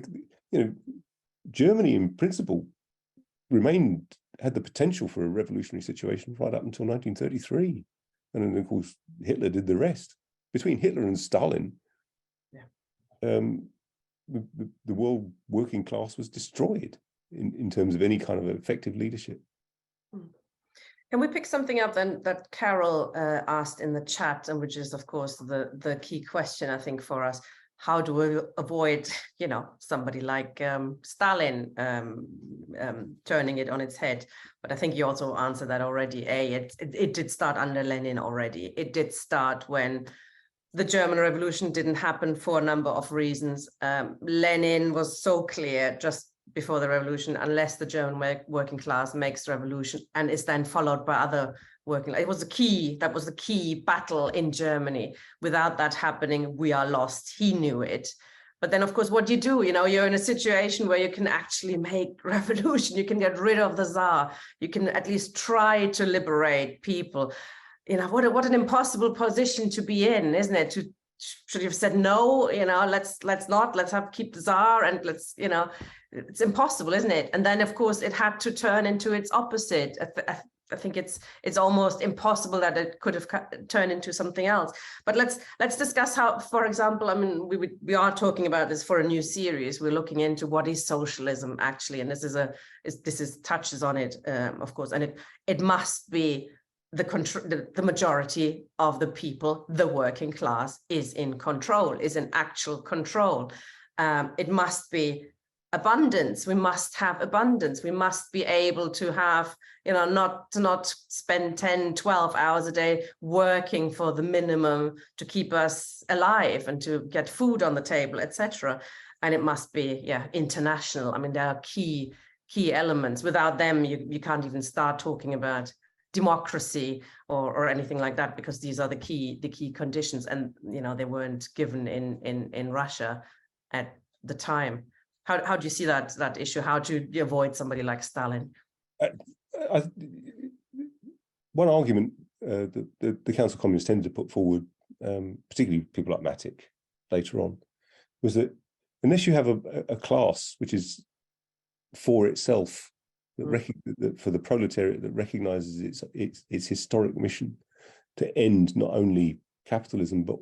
know, Germany in principle had the potential for a revolutionary situation right up until 1933. And then, of course, Hitler did the rest. Between Hitler and Stalin, the world working class was destroyed in terms of any kind of effective leadership. Can we pick something up then that Carol asked in the chat, and which is, of course, the key question, I think, for us? How do we avoid, you know, somebody like Stalin turning it on its head? But I think you also answered that already. It did start under Lenin already. It did start when the German Revolution didn't happen for a number of reasons. Lenin was so clear just before the revolution, unless the German working class makes the revolution and is then followed by other working. That was the key battle in Germany. Without that happening, we are lost. He knew it. But then, of course, what you do, you know, you're in a situation where you can actually make revolution. You can get rid of the Tsar. You can at least try to liberate people. You know, what an impossible position to be in, isn't it? Should you have said no? You know, let's keep the Tsar, and let's, you know, it's impossible, isn't it? And then, of course, it had to turn into its opposite. I think it's almost impossible that it could have turned into something else. But let's discuss how, for example, I mean, we are talking about this for a new series. We're looking into what is socialism actually, and this touches on it, of course, and it must be the majority of the people, the working class, is in actual control. It must be abundance. We must have abundance. We must be able to have, you know, not spend 10, 12 hours a day working for the minimum to keep us alive and to get food on the table, etc. And it must be, international. I mean, there are key elements. Without them, you can't even start talking about democracy or anything like that, because these are the key conditions, and you know, they weren't given in Russia at the time. How do you see that issue? How do you avoid somebody like Stalin? One argument the Council Communists tended to put forward, particularly people like Matic later on, was that unless you have a class which is for itself, that for the proletariat, that recognizes its historic mission to end not only capitalism but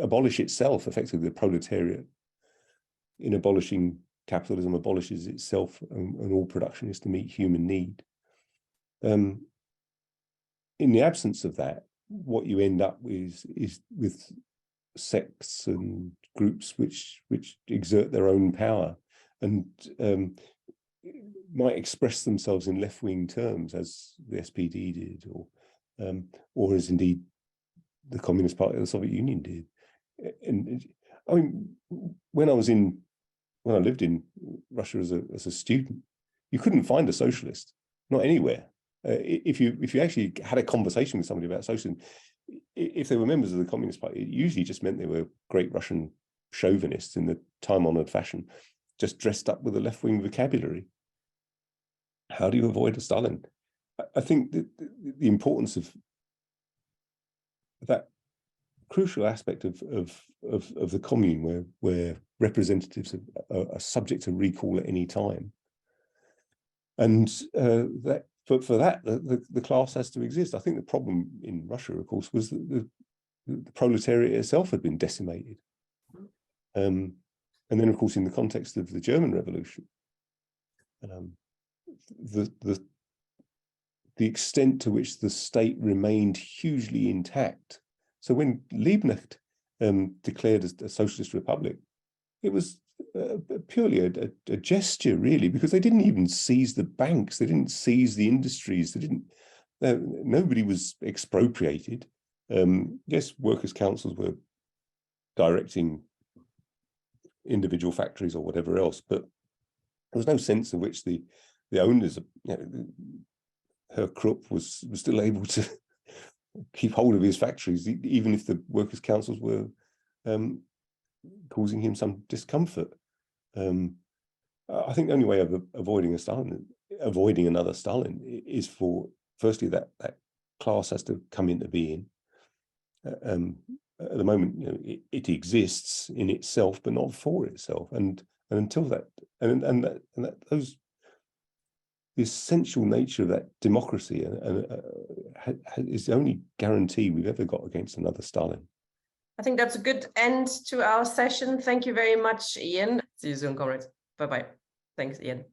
abolish itself, effectively the proletariat, in abolishing capitalism, abolishes itself, and all production is to meet human need. in the absence of that, what you end up is with sects and groups which exert their own power and might express themselves in left-wing terms, as the SPD did, or as indeed the Communist Party of the Soviet Union did. And I mean, when I lived in Russia as a student, you couldn't find a socialist, not anywhere. If you actually had a conversation with somebody about socialism, if they were members of the Communist Party, it usually just meant they were great Russian chauvinists in the time-honored fashion, just dressed up with a left-wing vocabulary. How do you avoid a Stalin? I think that the importance of that crucial aspect of the commune, where representatives are subject to recall at any time, and that for that the class has to exist. I think the problem in Russia, of course, was that the proletariat itself had been decimated, and then, of course, in the context of the German Revolution, the extent to which the state remained hugely intact. So when Liebknecht declared a socialist republic, it was purely a gesture, really, because they didn't even seize the banks, they didn't seize the industries, nobody was expropriated. Yes, workers' councils were directing individual factories or whatever else, but there was no sense in which the owners, Herr Krupp was still able to keep hold of his factories, even if the workers' councils were causing him some discomfort. I think the only way of avoiding another Stalin is for, firstly, that class has to come into being. At the moment, it exists in itself, but not for itself. And until that, the essential nature of that democracy is the only guarantee we've ever got against another Stalin. I think that's a good end to our session. Thank you very much, Ian. See you soon, comrades. Bye-bye. Thanks, Ian.